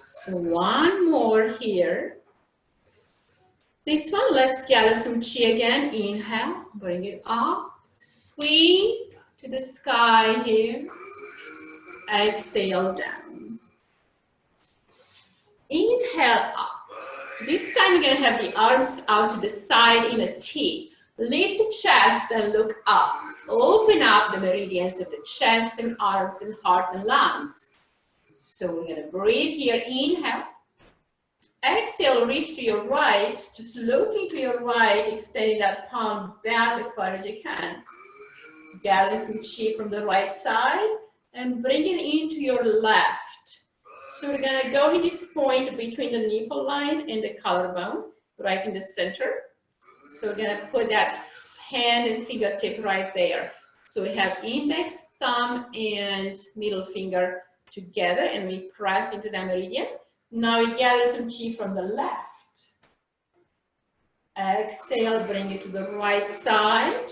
So one more here. This one, let's gather some chi again. Inhale, bring it up, sweep to the sky here. Exhale down. Inhale up. This time you're gonna have the arms out to the side in a T. Lift the chest and look up. Open up the meridians of the chest and arms and heart and lungs. So we're going to breathe here, inhale. Exhale, reach to your right, just looking to your right, extending that palm back as far as you can. Gather some chi from the right side and bring it into your left. So we're going to go in this point between the nipple line and the collarbone, right in the center. So we're going to put that hand and fingertip right there. So we have index, thumb, and middle finger together, and we press into the meridian. Now we gather some chi from the left. Exhale, bring it to the right side.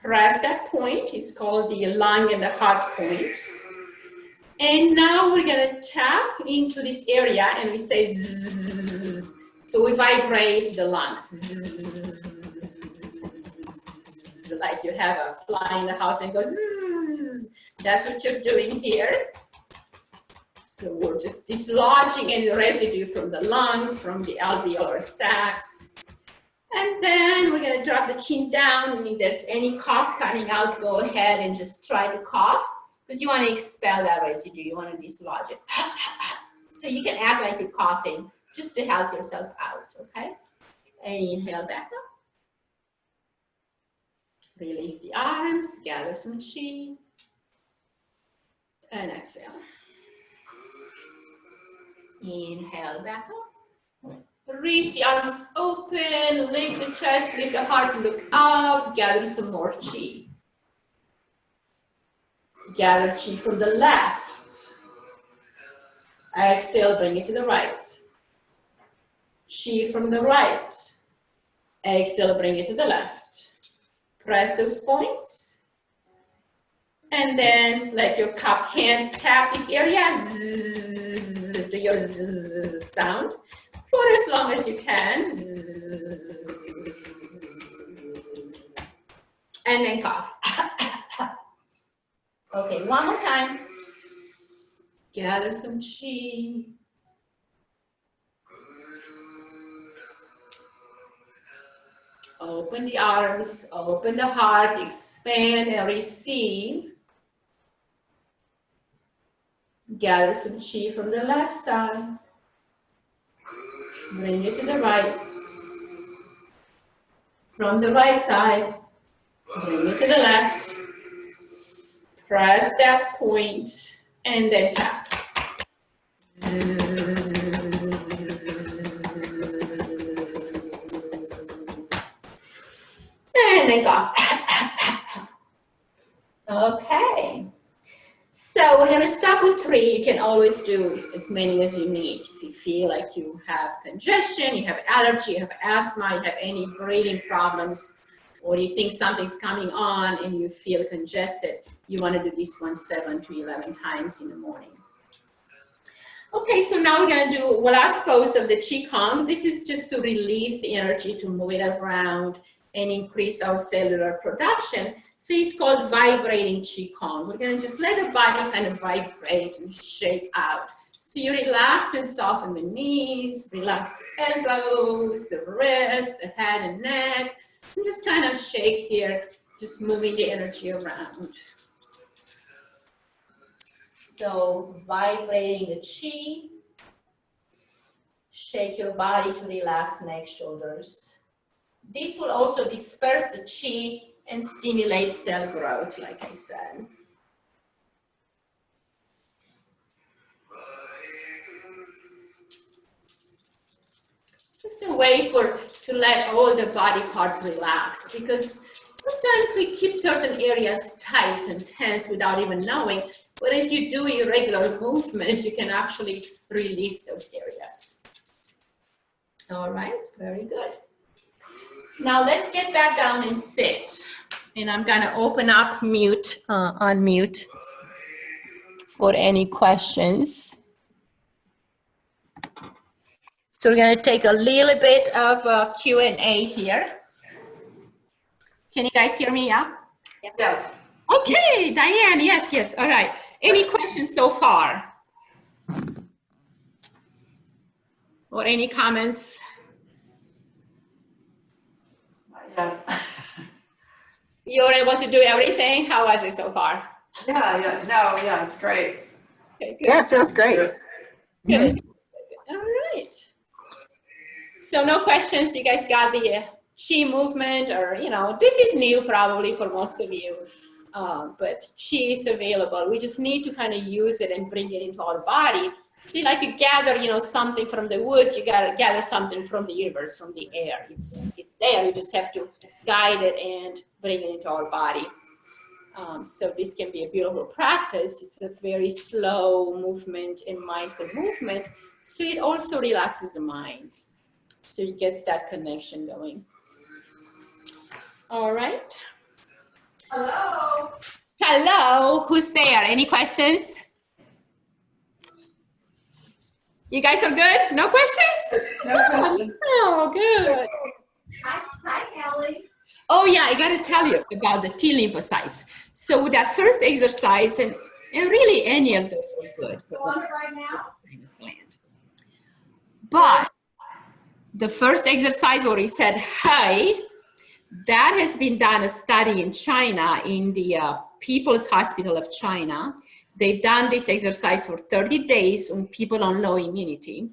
Press that point. It's called the lung and the heart point. And now we're going to tap into this area and we say zzz. So we vibrate the lungs. Zzz. Like you have a fly in the house and goes zzz. That's what you're doing here. So we're just dislodging any residue from the lungs, from the alveolar sacs. And then we're going to drop the chin down, and if there's any cough coming out, go ahead and just try to cough, because you want to expel that residue, you want to dislodge it. So you can act like you're coughing, just to help yourself out, okay? And inhale back up. Release the arms, gather some chi, and exhale. Inhale back up. Reach the arms open, lift the chest, lift the heart, look out, gather some more chi. Gather chi from the left. Exhale, bring it to the right. Chi from the right. Exhale, bring it to the left. Press those points. And then let your cup hand tap this area. Zzz, do your zzz sound for as long as you can. And then cough. Okay, one more time. Gather some chi. Open the arms, open the heart, expand and receive. Gather some chi from the left side. Bring it to the right. From the right side, bring it to the left. Press that point and then tap. And then go. Okay. So we're going to start with 3. You can always do as many as you need. If you feel like you have congestion, you have allergy, you have asthma, you have any breathing problems, or you think something's coming on and you feel congested, you want to do this one 7 to 11 times in the morning. Okay, so now we're going to do the last pose of the Qigong. This is just to release the energy, to move it around and increase our cellular production. So it's called vibrating Qigong. We're going to just let the body kind of vibrate and shake out. So you relax and soften the knees, relax the elbows, the wrists, the head and neck, and just kind of shake here, just moving the energy around. So vibrating the chi, shake your body to relax neck, shoulders. This will also disperse the chi and stimulate cell growth, like I said. Just a way to let all the body parts relax, because sometimes we keep certain areas tight and tense without even knowing, but as you do irregular movement, you can actually release those areas. All right, very good. Now let's get back down and sit. And I'm gonna open up unmute for any questions. So we're gonna take a little bit of Q&A here. Can you guys hear me, yeah? Yes. Okay, Diane, yes, all right. Any questions so far? Or any comments? Yeah. You're able to do everything? How was it so far? Yeah, it's great. Okay, good. Yeah, it feels great. Good. All right. So no questions. You guys got the chi movement, or this is new probably for most of you, but chi is available. We just need to kind of use it and bring it into our body. See, like you gather, something from the woods, you gotta gather something from the universe, from the air. It's there. You just have to guide it and bring it into our body. So this can be a beautiful practice. It's a very slow movement and mindful movement. So it also relaxes the mind. So it gets that connection going. All right. Hello. Hello, who's there? Any questions? You guys are good? No questions? No questions. Oh, good. Hi, Kelly. Oh yeah, I gotta tell you about the T lymphocytes. So with that first exercise, and really any of those were good for Go on it right now. thymus gland. But the first exercise where he said, hey, that has been done a study in China, in the People's Hospital of China. They've done this exercise for 30 days on people on low immunity,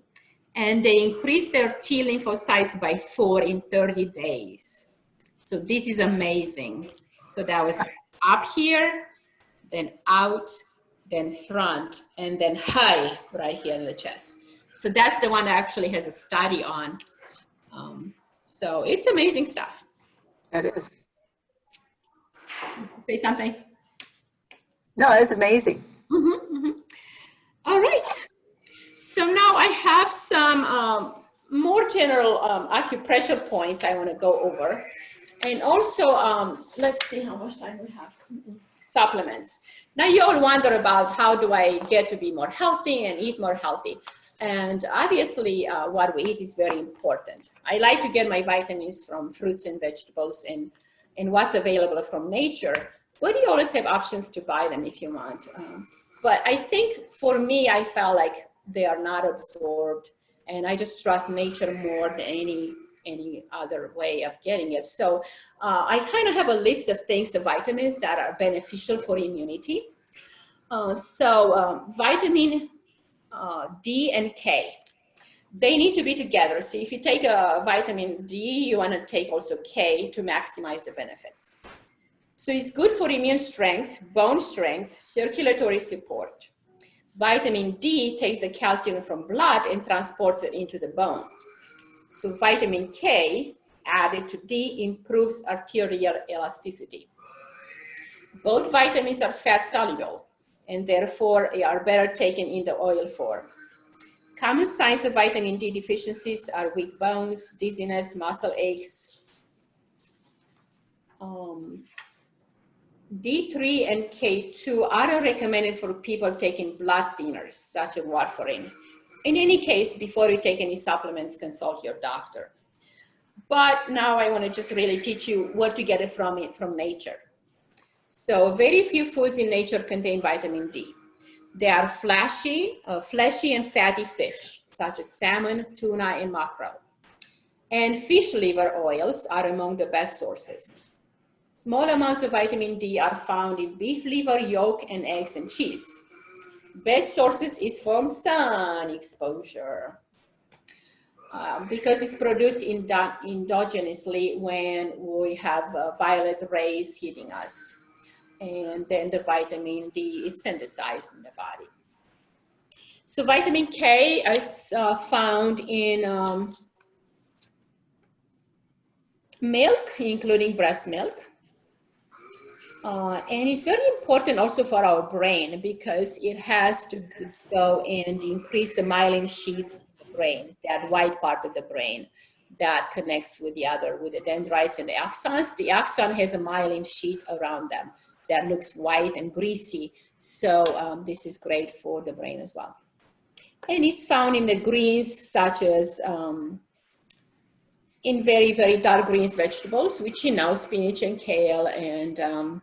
and they increased their T lymphocytes by 4 in 30 days. So this is amazing. So that was up here, then out, then front, and then high right here in the chest. So that's the one that actually has a study on. So it's amazing stuff. It is. Say something. No, it's amazing. All right. So now I have some more general acupressure points I want to go over. And also, let's see how much time we have. Supplements. Now you all wonder about how do I get to be more healthy and eat more healthy. And obviously what we eat is very important. I like to get my vitamins from fruits and vegetables and what's available from nature, but you always have options to buy them if you want. But I think for me, I felt like they are not absorbed, and I just trust nature more than any other way of getting it. So I kind of have a list of things, of vitamins that are beneficial for immunity. Vitamin D and K, they need to be together. So if you take a vitamin D, you want to take also K to maximize the benefits. So it's good for immune strength, bone strength, circulatory support. Vitamin D takes the calcium from blood and transports it into the bone. So vitamin K added to D improves arterial elasticity. Both vitamins are fat soluble and therefore are better taken in the oil form. Common signs of vitamin D deficiencies are weak bones, dizziness, muscle aches. D3 and K2 are recommended for people taking blood thinners, such as warfarin. In any case, before you take any supplements, consult your doctor. But now I want to just really teach you where to get it from nature. So very few foods in nature contain vitamin D. They are fleshy and fatty fish, such as salmon, tuna, and mackerel. And fish liver oils are among the best sources. Small amounts of vitamin D are found in beef liver, yolk, and eggs and cheese. Best sources is from sun exposure because it's produced endogenously when we have violet rays hitting us. And then the vitamin D is synthesized in the body. So vitamin K is found in milk, including breast milk. And it's very important also for our brain because it has to go and increase the myelin sheaths in the brain, that white part of the brain that connects with the dendrites and the axons. The axon has a myelin sheath around them that looks white and greasy. So this is great for the brain as well. And it's found in the greens, such as in very, very dark greens vegetables, which spinach and kale, and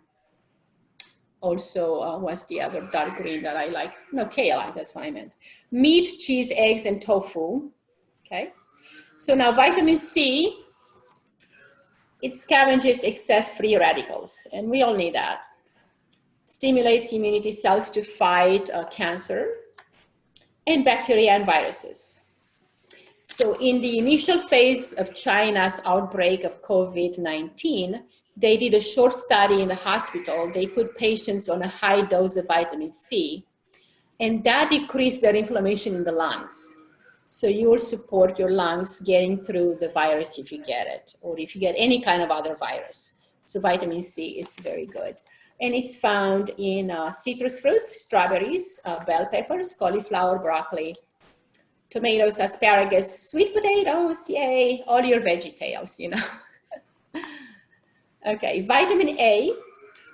also what's the other dark green that I like? No, kale, that's what I meant. Meat, cheese, eggs, and tofu, okay? So now vitamin C, it scavenges excess free radicals, and we all need that. Stimulates immunity cells to fight cancer, and bacteria and viruses. So in the initial phase of China's outbreak of COVID-19, they did a short study in the hospital. They put patients on a high dose of vitamin C, and that decreased their inflammation in the lungs. So you will support your lungs getting through the virus if you get it, or if you get any kind of other virus. So vitamin C is very good. And it's found in citrus fruits, strawberries, bell peppers, cauliflower, broccoli, tomatoes, asparagus, sweet potatoes, yay, all your VeggieTales, you know. Okay, vitamin A,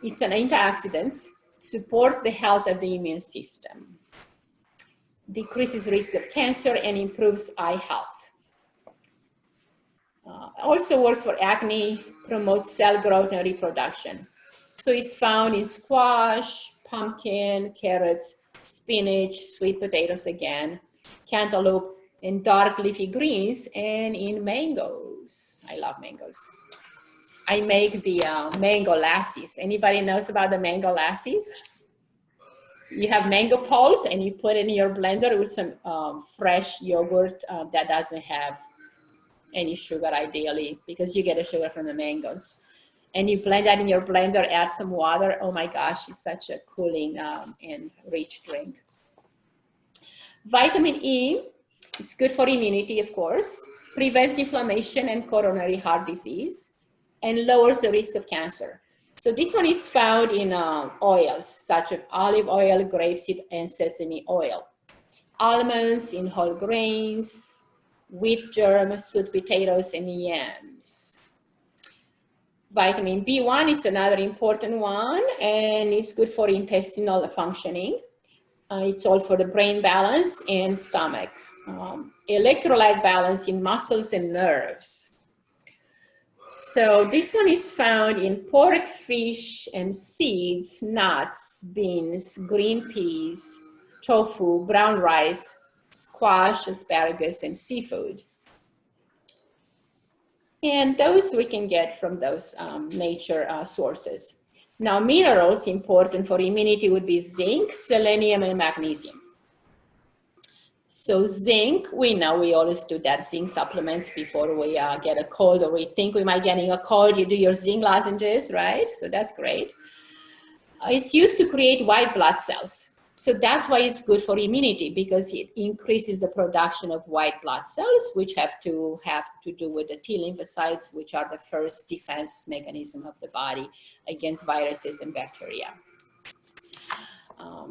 it's an antioxidant, support the health of the immune system, decreases risk of cancer, and improves eye health. Also works for acne, promotes cell growth and reproduction. So it's found in squash, pumpkin, carrots, spinach, sweet potatoes again, cantaloupe, and dark leafy greens, and in mangoes. I love mangoes. I make the mango lassies. Anybody knows about the mango lassies? You have mango pulp and you put it in your blender with some fresh yogurt that doesn't have any sugar ideally, because you get the sugar from the mangoes. And you blend that in your blender, add some water. Oh my gosh, it's such a cooling and rich drink. Vitamin E, it's good for immunity, of course, prevents inflammation and coronary heart disease, and lowers the risk of cancer. So this one is found in oils, such as olive oil, grapeseed, and sesame oil. Almonds, in whole grains, wheat germ, sweet potatoes, and yams. Vitamin B1, it's another important one, and it's good for intestinal functioning. It's all for the brain balance and stomach. Electrolyte balance in muscles and nerves. So this one is found in pork, fish, and seeds, nuts, beans, green peas, tofu, brown rice, squash, asparagus, and seafood. And those we can get from those nature sources. Now, minerals important for immunity would be zinc, selenium, and magnesium. So zinc, we know we always do that zinc supplements before we get a cold, or we think we might getting a cold, you do your zinc lozenges, right? So that's great. It's used to create white blood cells. So that's why it's good for immunity, because it increases the production of white blood cells, which have to do with the T lymphocytes, which are the first defense mechanism of the body against viruses and bacteria.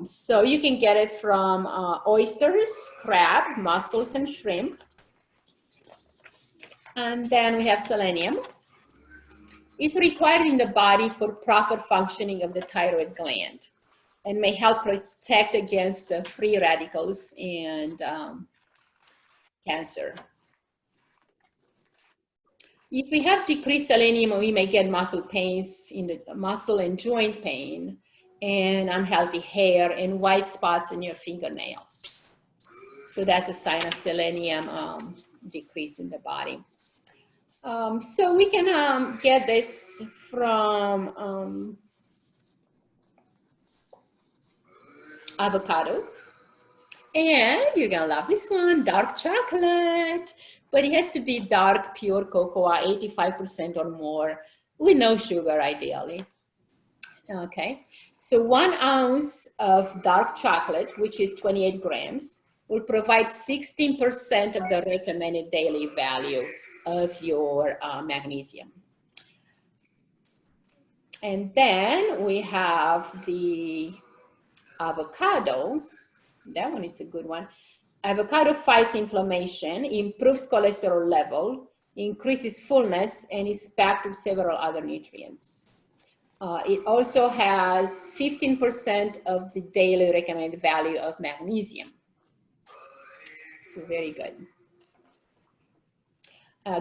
So you can get it from oysters, crab, mussels, and shrimp. And then we have selenium. It's required in the body for proper functioning of the thyroid gland, and may help protect against free radicals and cancer. If we have decreased selenium, we may get muscle pains in the muscle and joint pain, and unhealthy hair and white spots on your fingernails. So that's a sign of selenium decrease in the body. So we can get this from avocado. And you're gonna love this one, dark chocolate. But it has to be dark, pure cocoa, 85% or more, with no sugar ideally. Okay, so 1 ounce of dark chocolate, which is 28 grams, will provide 16% of the recommended daily value of your magnesium. And then we have the avocado. That one is a good one. Avocado fights inflammation, improves cholesterol level, increases fullness, and is packed with several other nutrients. It also has 15% of the daily recommended value of magnesium. So very good.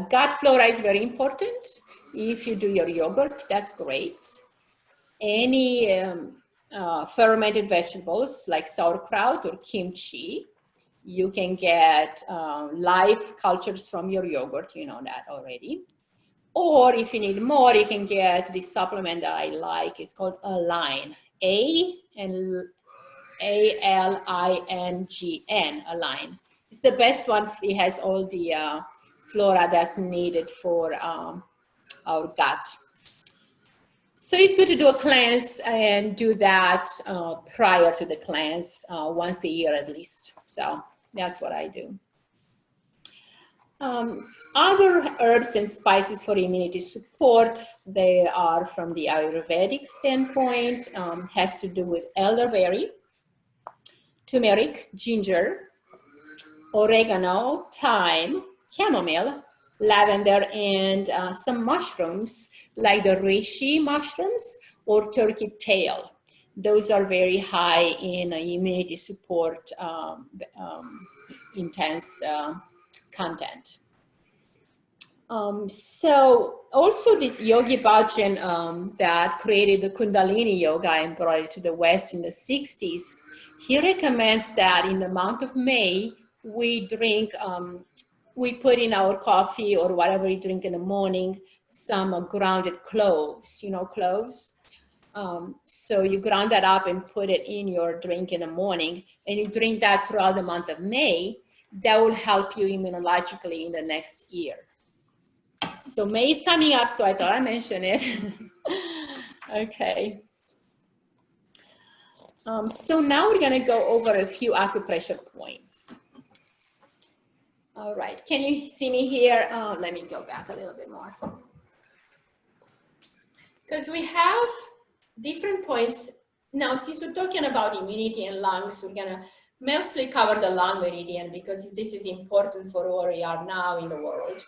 Gut flora is very important. If you do your yogurt, that's great. Any fermented vegetables like sauerkraut or kimchi, you can get live cultures from your yogurt, you know that already. Or if you need more, you can get this supplement that I like. It's called Align, A and A-L-I-N-G-N, Align. It's the best one. It has all the flora that's needed for our gut. So it's good to do a cleanse and do that prior to the cleanse once a year at least. So that's what I do. Other herbs and spices for immunity support, they are from the Ayurvedic standpoint, has to do with elderberry, turmeric, ginger, oregano, thyme, chamomile, lavender, and some mushrooms like the reishi mushrooms or turkey tail. Those are very high in immunity support, intense content. So also this Yogi Bhajan that created the Kundalini Yoga and brought it to the West in the 60s, he recommends that in the month of May, we drink, we put in our coffee or whatever you drink in the morning, some grounded cloves, you know, cloves. So you ground that up and put it in your drink in the morning, and you drink that throughout the month of May. That will help you immunologically in the next year. So May is coming up, so I thought I'd mention it. Okay. So now we're gonna go over a few acupressure points. All right, can you see me here? Let me go back a little bit more. Because we have different points. Now, since we're talking about immunity and lungs, we're gonna mostly cover the lung meridian because this is important for where we are now in the world.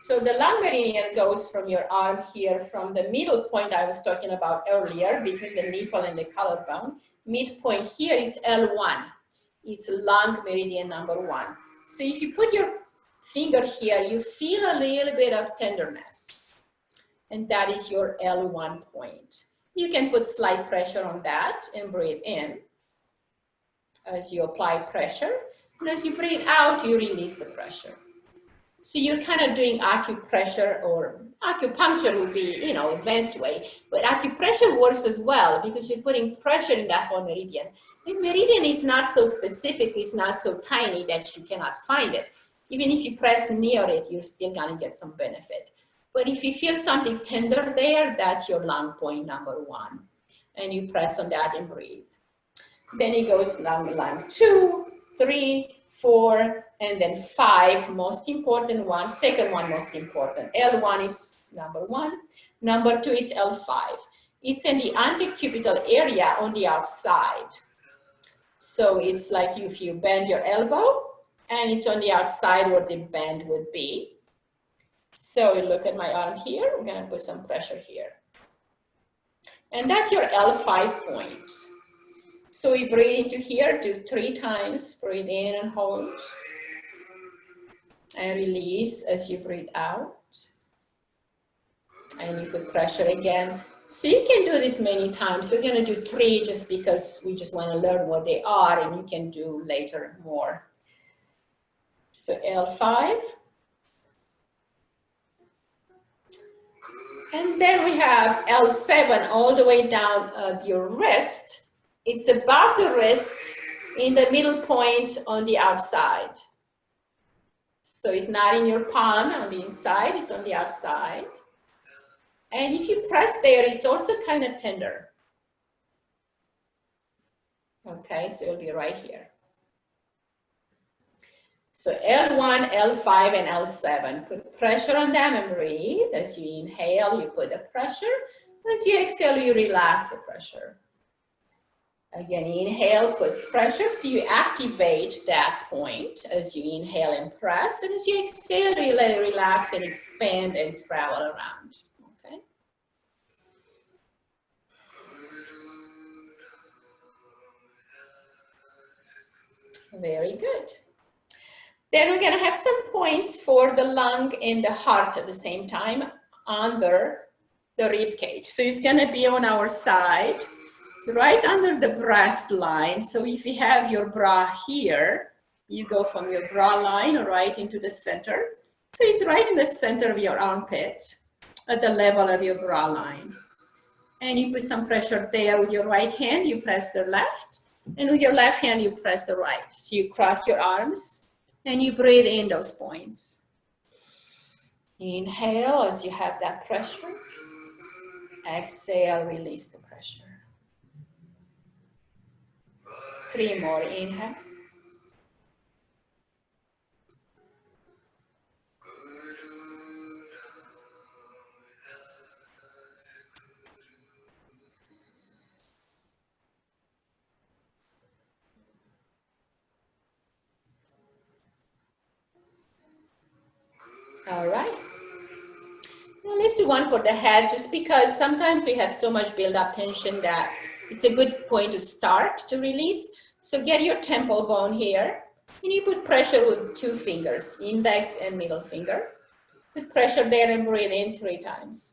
So the lung meridian goes from your arm here, from the middle point I was talking about earlier, between the nipple and the collarbone. Midpoint here, it's L1. It's lung meridian number 1. So if you put your finger here, you feel a little bit of tenderness. And that is your L1 point. You can put slight pressure on that and breathe in as you apply pressure. And as you breathe out, you release the pressure. So you're kind of doing acupressure, or acupuncture would be, you know, advanced way, but acupressure works as well because you're putting pressure in that whole meridian. The meridian is not so specific, it's not so tiny that you cannot find it. Even if you press near it, you're still gonna get some benefit. But if you feel something tender there, that's your lung point number 1. And you press on that and breathe. Then it goes lung 2, 3, 4, and then 5, most important one, second one most important. L1 is number 1. Number 2 is L5. It's in the antecubital area on the outside. So it's like if you bend your elbow, and it's on the outside where the bend would be. So you look at my arm here, we're gonna put some pressure here. And that's your L5 point. So we breathe into here, do 3 times, breathe in and hold. And release as you breathe out. And you put pressure again. So you can do this many times. We're gonna do 3 just because we just wanna learn what they are, and you can do later more. So L5. And then we have L7 all the way down at your wrist. It's above the wrist in the middle point on the outside. So it's not in your palm on the inside, it's on the outside. And if you press there, it's also kind of tender. Okay, so it'll be right here. So L1, L5, and L7. Put pressure on them and breathe. As you inhale, you put the pressure. As you exhale, you relax the pressure. Again, inhale, put pressure, so you activate that point as you inhale and press. And as you exhale, you let it relax and expand and travel around. Okay. Very good. Then we're gonna have some points for the lung and the heart at the same time under the rib cage. So it's gonna be on our side, right under the breast line. So if you have your bra here, you go from your bra line right into the center. So it's right in the center of your armpit at the level of your bra line. And you put some pressure there with your right hand, you press the left, And with your left hand, you press the right. So you cross your arms and you breathe in those points. Inhale as you have that pressure. Exhale, release the pressure. 3 more, inhale. All right. Now let's do one for the head, just because sometimes we have so much build-up tension that it's a good point to start to release. So get your temple bone here, and you put pressure with 2 fingers, index and middle finger. Put pressure there and breathe in 3 times.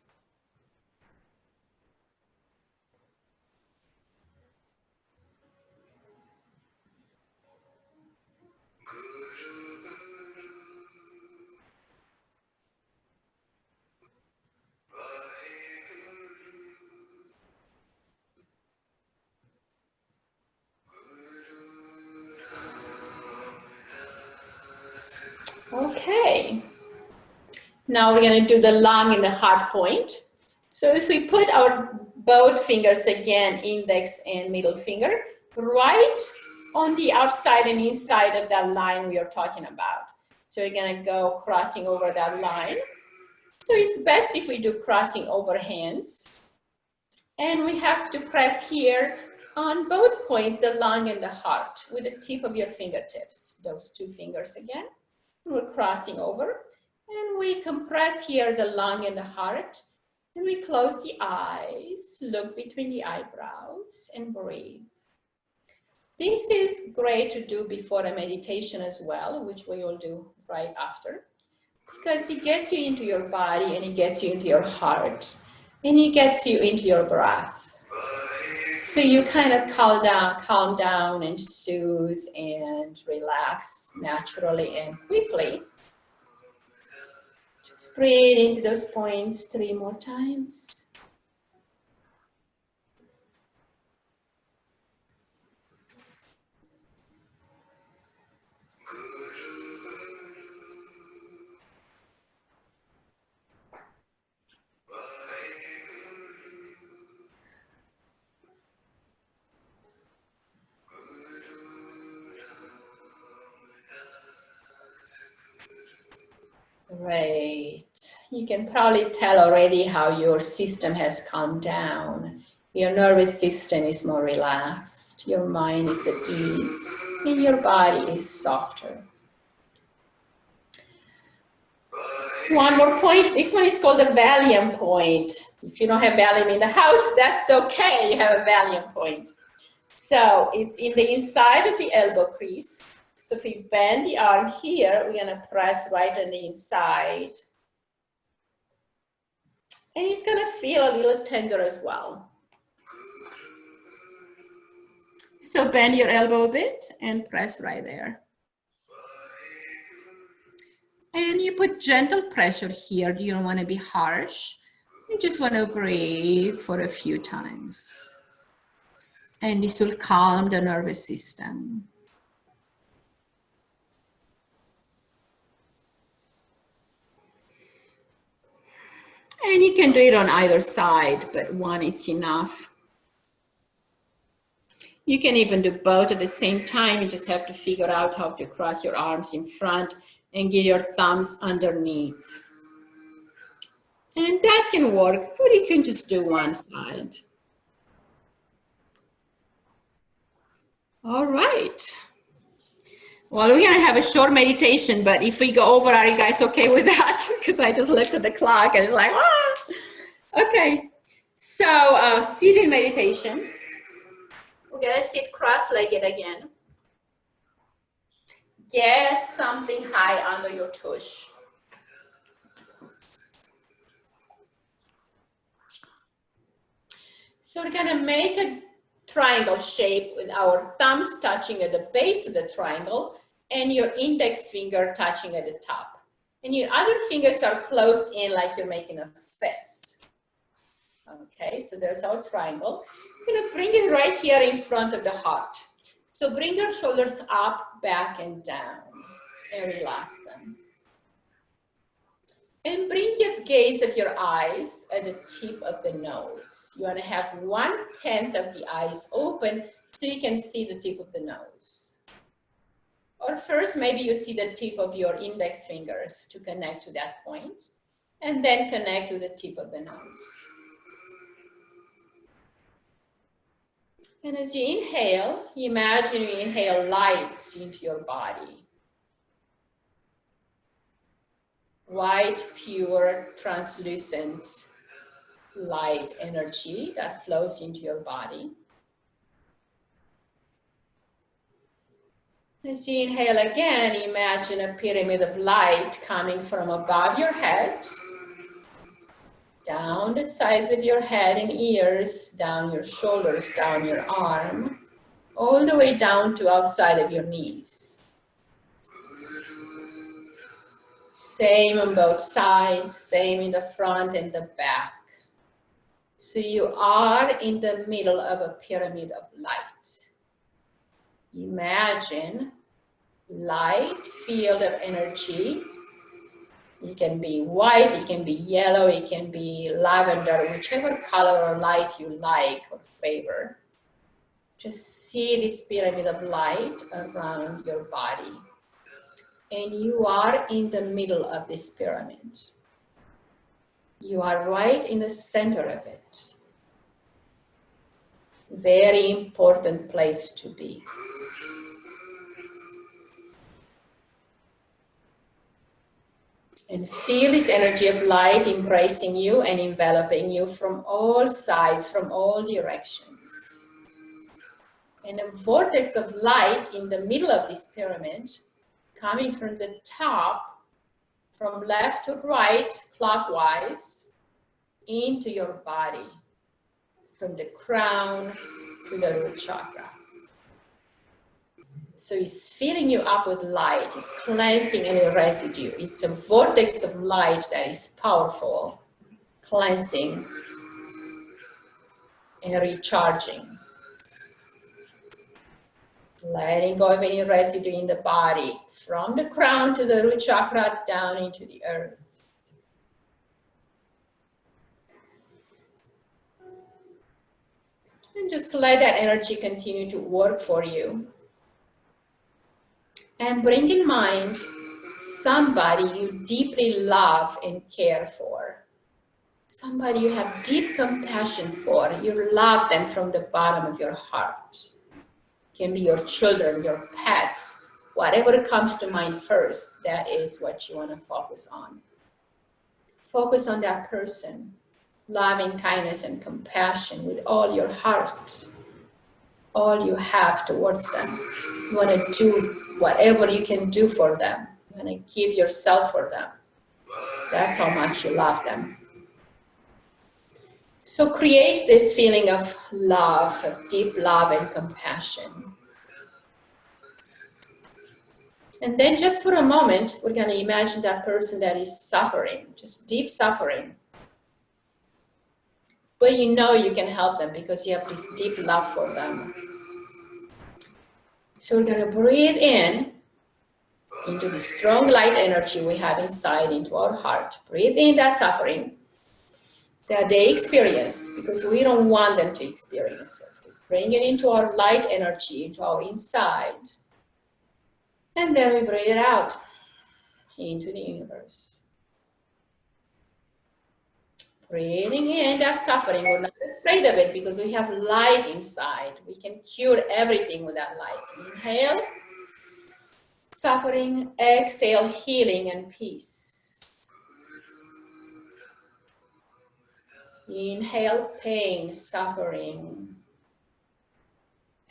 Okay. Now we're going to do the lung and the heart point. So if we put our both fingers again, index and middle finger, right on the outside and inside of that line we are talking about. So we're going to go crossing over that line. So it's best if we do crossing over hands. And we have to press here on both points, the lung and the heart, with the tip of your fingertips. Those 2 fingers again. We're crossing over. And we compress here the lung and the heart. And we close the eyes, look between the eyebrows, and breathe. This is great to do before a meditation as well, which we will do right after. Because it gets you into your body, and it gets you into your heart, and it gets you into your breath. So you kind of calm down and soothe and relax naturally and quickly. Just breathe into those points 3 more times. Great. You can probably tell already how your system has calmed down. Your nervous system is more relaxed. Your mind is at ease. And your body is softer. One more point. This one is called the Valium point. If you don't have Valium in the house, that's okay. You have a Valium point. So it's in the inside of the elbow crease. So if we bend the arm here, we're going to press right on the inside. And it's going to feel a little tender as well. So bend your elbow a bit and press right there. And you put gentle pressure here. You don't want to be harsh. You just want to breathe for a few times. And this will calm the nervous system. And you can do it on either side, but one is enough. You can even do both at the same time. You just have to figure out how to cross your arms in front and get your thumbs underneath. And that can work, or you can just do one side. All right. Well, we're going to have a short meditation, but if we go over, are you guys okay with that? Because I just looked at the clock and it's like, ah! Okay. So sitting meditation. We're going to sit cross-legged again. Get something high under your tush. So we're going to make a triangle shape with our thumbs touching at the base of the triangle and your index finger touching at the top. And your other fingers are closed in like you're making a fist. Okay, so there's our triangle. We're going to bring it right here in front of the heart. So bring your shoulders up, back, and down, and relax them. And bring your gaze of your eyes at the tip of the nose. You want to have 1/10 of the eyes open so you can see the tip of the nose. Or first, maybe you see the tip of your index fingers to connect to that point, and then connect to the tip of the nose. And as you inhale, imagine you inhale light into your body. White, pure, translucent light energy that flows into your body. As you inhale again, imagine a pyramid of light coming from above your head, down the sides of your head and ears, down your shoulders, down your arm, all the way down to outside of your knees. Same on both sides, same in the front and the back. So you are in the middle of a pyramid of light. Imagine light field of energy. It can be white, it can be yellow, it can be lavender, whichever color or light you like or favor. Just see this pyramid of light around your body. And you are in the middle of this pyramid. You are right in the center of it. Very important place to be. And feel this energy of light embracing you and enveloping you from all sides, from all directions. And a vortex of light in the middle of this pyramid, coming from the top, from left to right, clockwise, into your body, from the crown to the root chakra. So it's filling you up with light, it's cleansing any residue. It's a vortex of light that is powerful, cleansing and recharging. Letting go of any residue in the body, from the crown to the root chakra, down into the earth. And just let that energy continue to work for you. And bring in mind somebody you deeply love and care for. Somebody you have deep compassion for. You love them from the bottom of your heart. It can be your children, your pets, whatever comes to mind first, that is what you want to focus on. Focus on that person. Loving kindness and compassion with all your heart. All you have towards them. You want to do whatever you can do for them. You want to give yourself for them. That's how much you love them. So create this feeling of love, of deep love and compassion. And then just for a moment, we're going to imagine that person that is suffering, just deep suffering. But you know you can help them because you have this deep love for them. So we're going to breathe in into the strong light energy we have inside, into our heart. Breathe in that suffering that they experience because we don't want them to experience it. Bring it into our light energy, into our inside. And then we breathe it out into the universe. Breathing in that suffering, we're not afraid of it because we have light inside. We can cure everything with that light. Inhale, suffering. Exhale, healing and peace. Inhale, pain, suffering.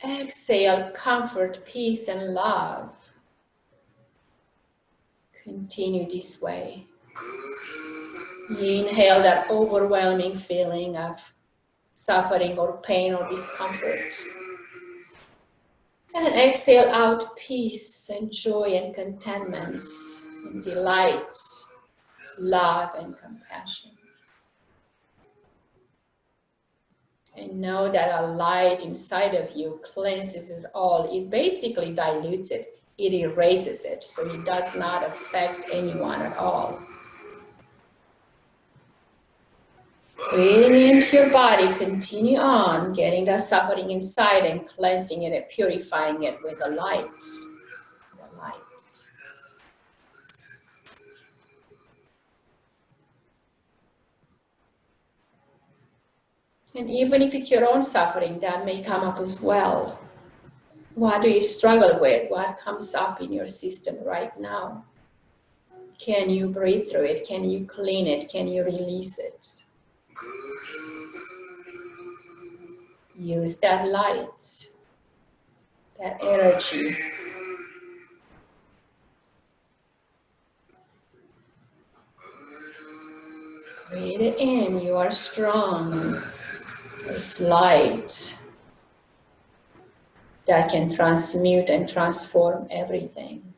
Exhale, comfort, peace and love. Continue this way. Inhale that overwhelming feeling of suffering or pain or discomfort. And exhale out peace and joy and contentment and delight, love and compassion. And know that a light inside of you cleanses it all. It basically dilutes it. It erases it, so it does not affect anyone at all. Breathing into your body, continue on, getting that suffering inside and cleansing it and purifying it with the light. The light. And even if it's your own suffering, that may come up as well. What do you struggle with? What comes up in your system right now? Can you breathe through it? Can you clean it? Can you release it? Use that light, that energy. Breathe it in. You are strong. There's light that can transmute and transform everything.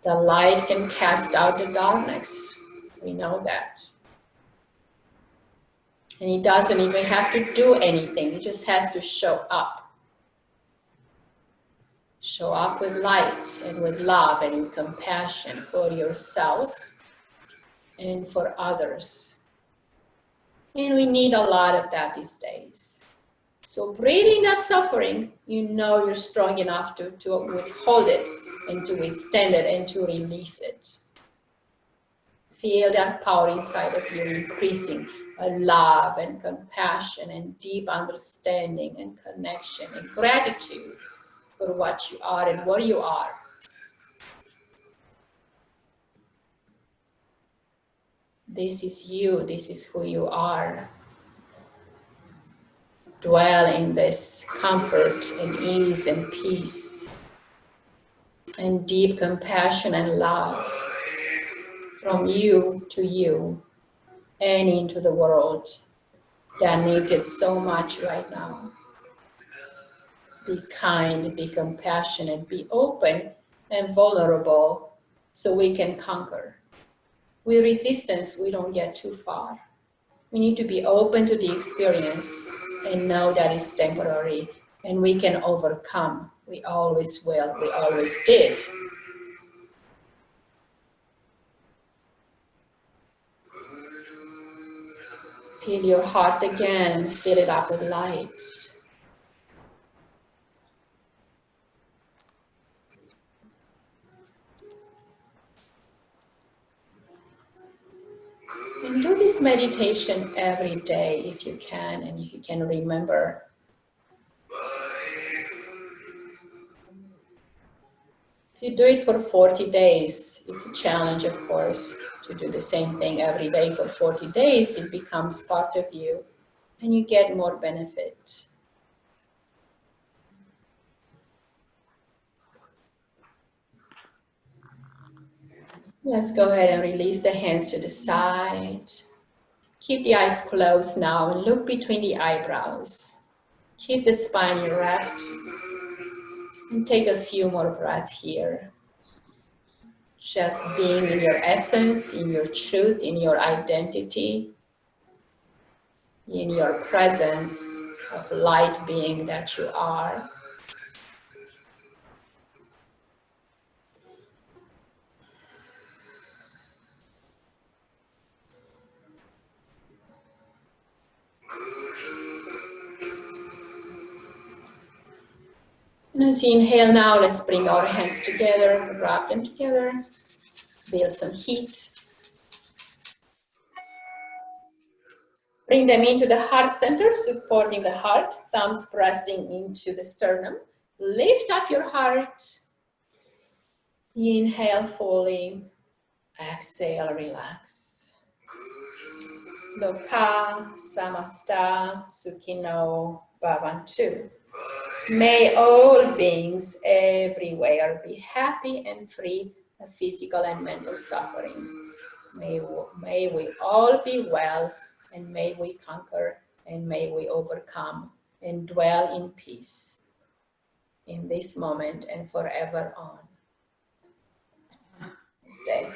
The light can cast out the darkness. We know that. And it doesn't even have to do anything. It just has to show up. Show up with light and with love and with compassion for yourself and for others. And we need a lot of that these days. So breathing that suffering, you know you're strong enough to withhold it and to withstand it and to release it. Feel that power inside of you increasing, a love and compassion and deep understanding and connection and gratitude for what you are and what you are. This is you, this is who you are. Dwell in this comfort and ease and peace and deep compassion and love from you to you and into the world that needs it so much right now. Be kind, be compassionate, be open and vulnerable so we can conquer. With resistance, we don't get too far. We need to be open to the experience and know that it's temporary and we can overcome. We always will, we always did. Feel your heart again and fill it up with light. And do this meditation every day if you can and if you can remember. If you do it for 40 days, it's a challenge, of course, to do the same thing every day for 40 days. It becomes part of you and you get more benefit. Let's go ahead and release the hands to the side. Keep the eyes closed now and look between the eyebrows. Keep the spine erect and take a few more breaths here. Just being in your essence, in your truth, in your identity, in your presence of light being that you are. And as you inhale now, let's bring our hands together, wrap them together, build some heat. Bring them into the heart center, supporting the heart, thumbs pressing into the sternum. Lift up your heart. Inhale fully. Exhale, relax. Loka Samasta Sukhino Bhavantu. May all beings everywhere be happy and free of physical and mental suffering. May we all be well, and may we conquer, and may we overcome, and dwell in peace in this moment and forever on. Stay.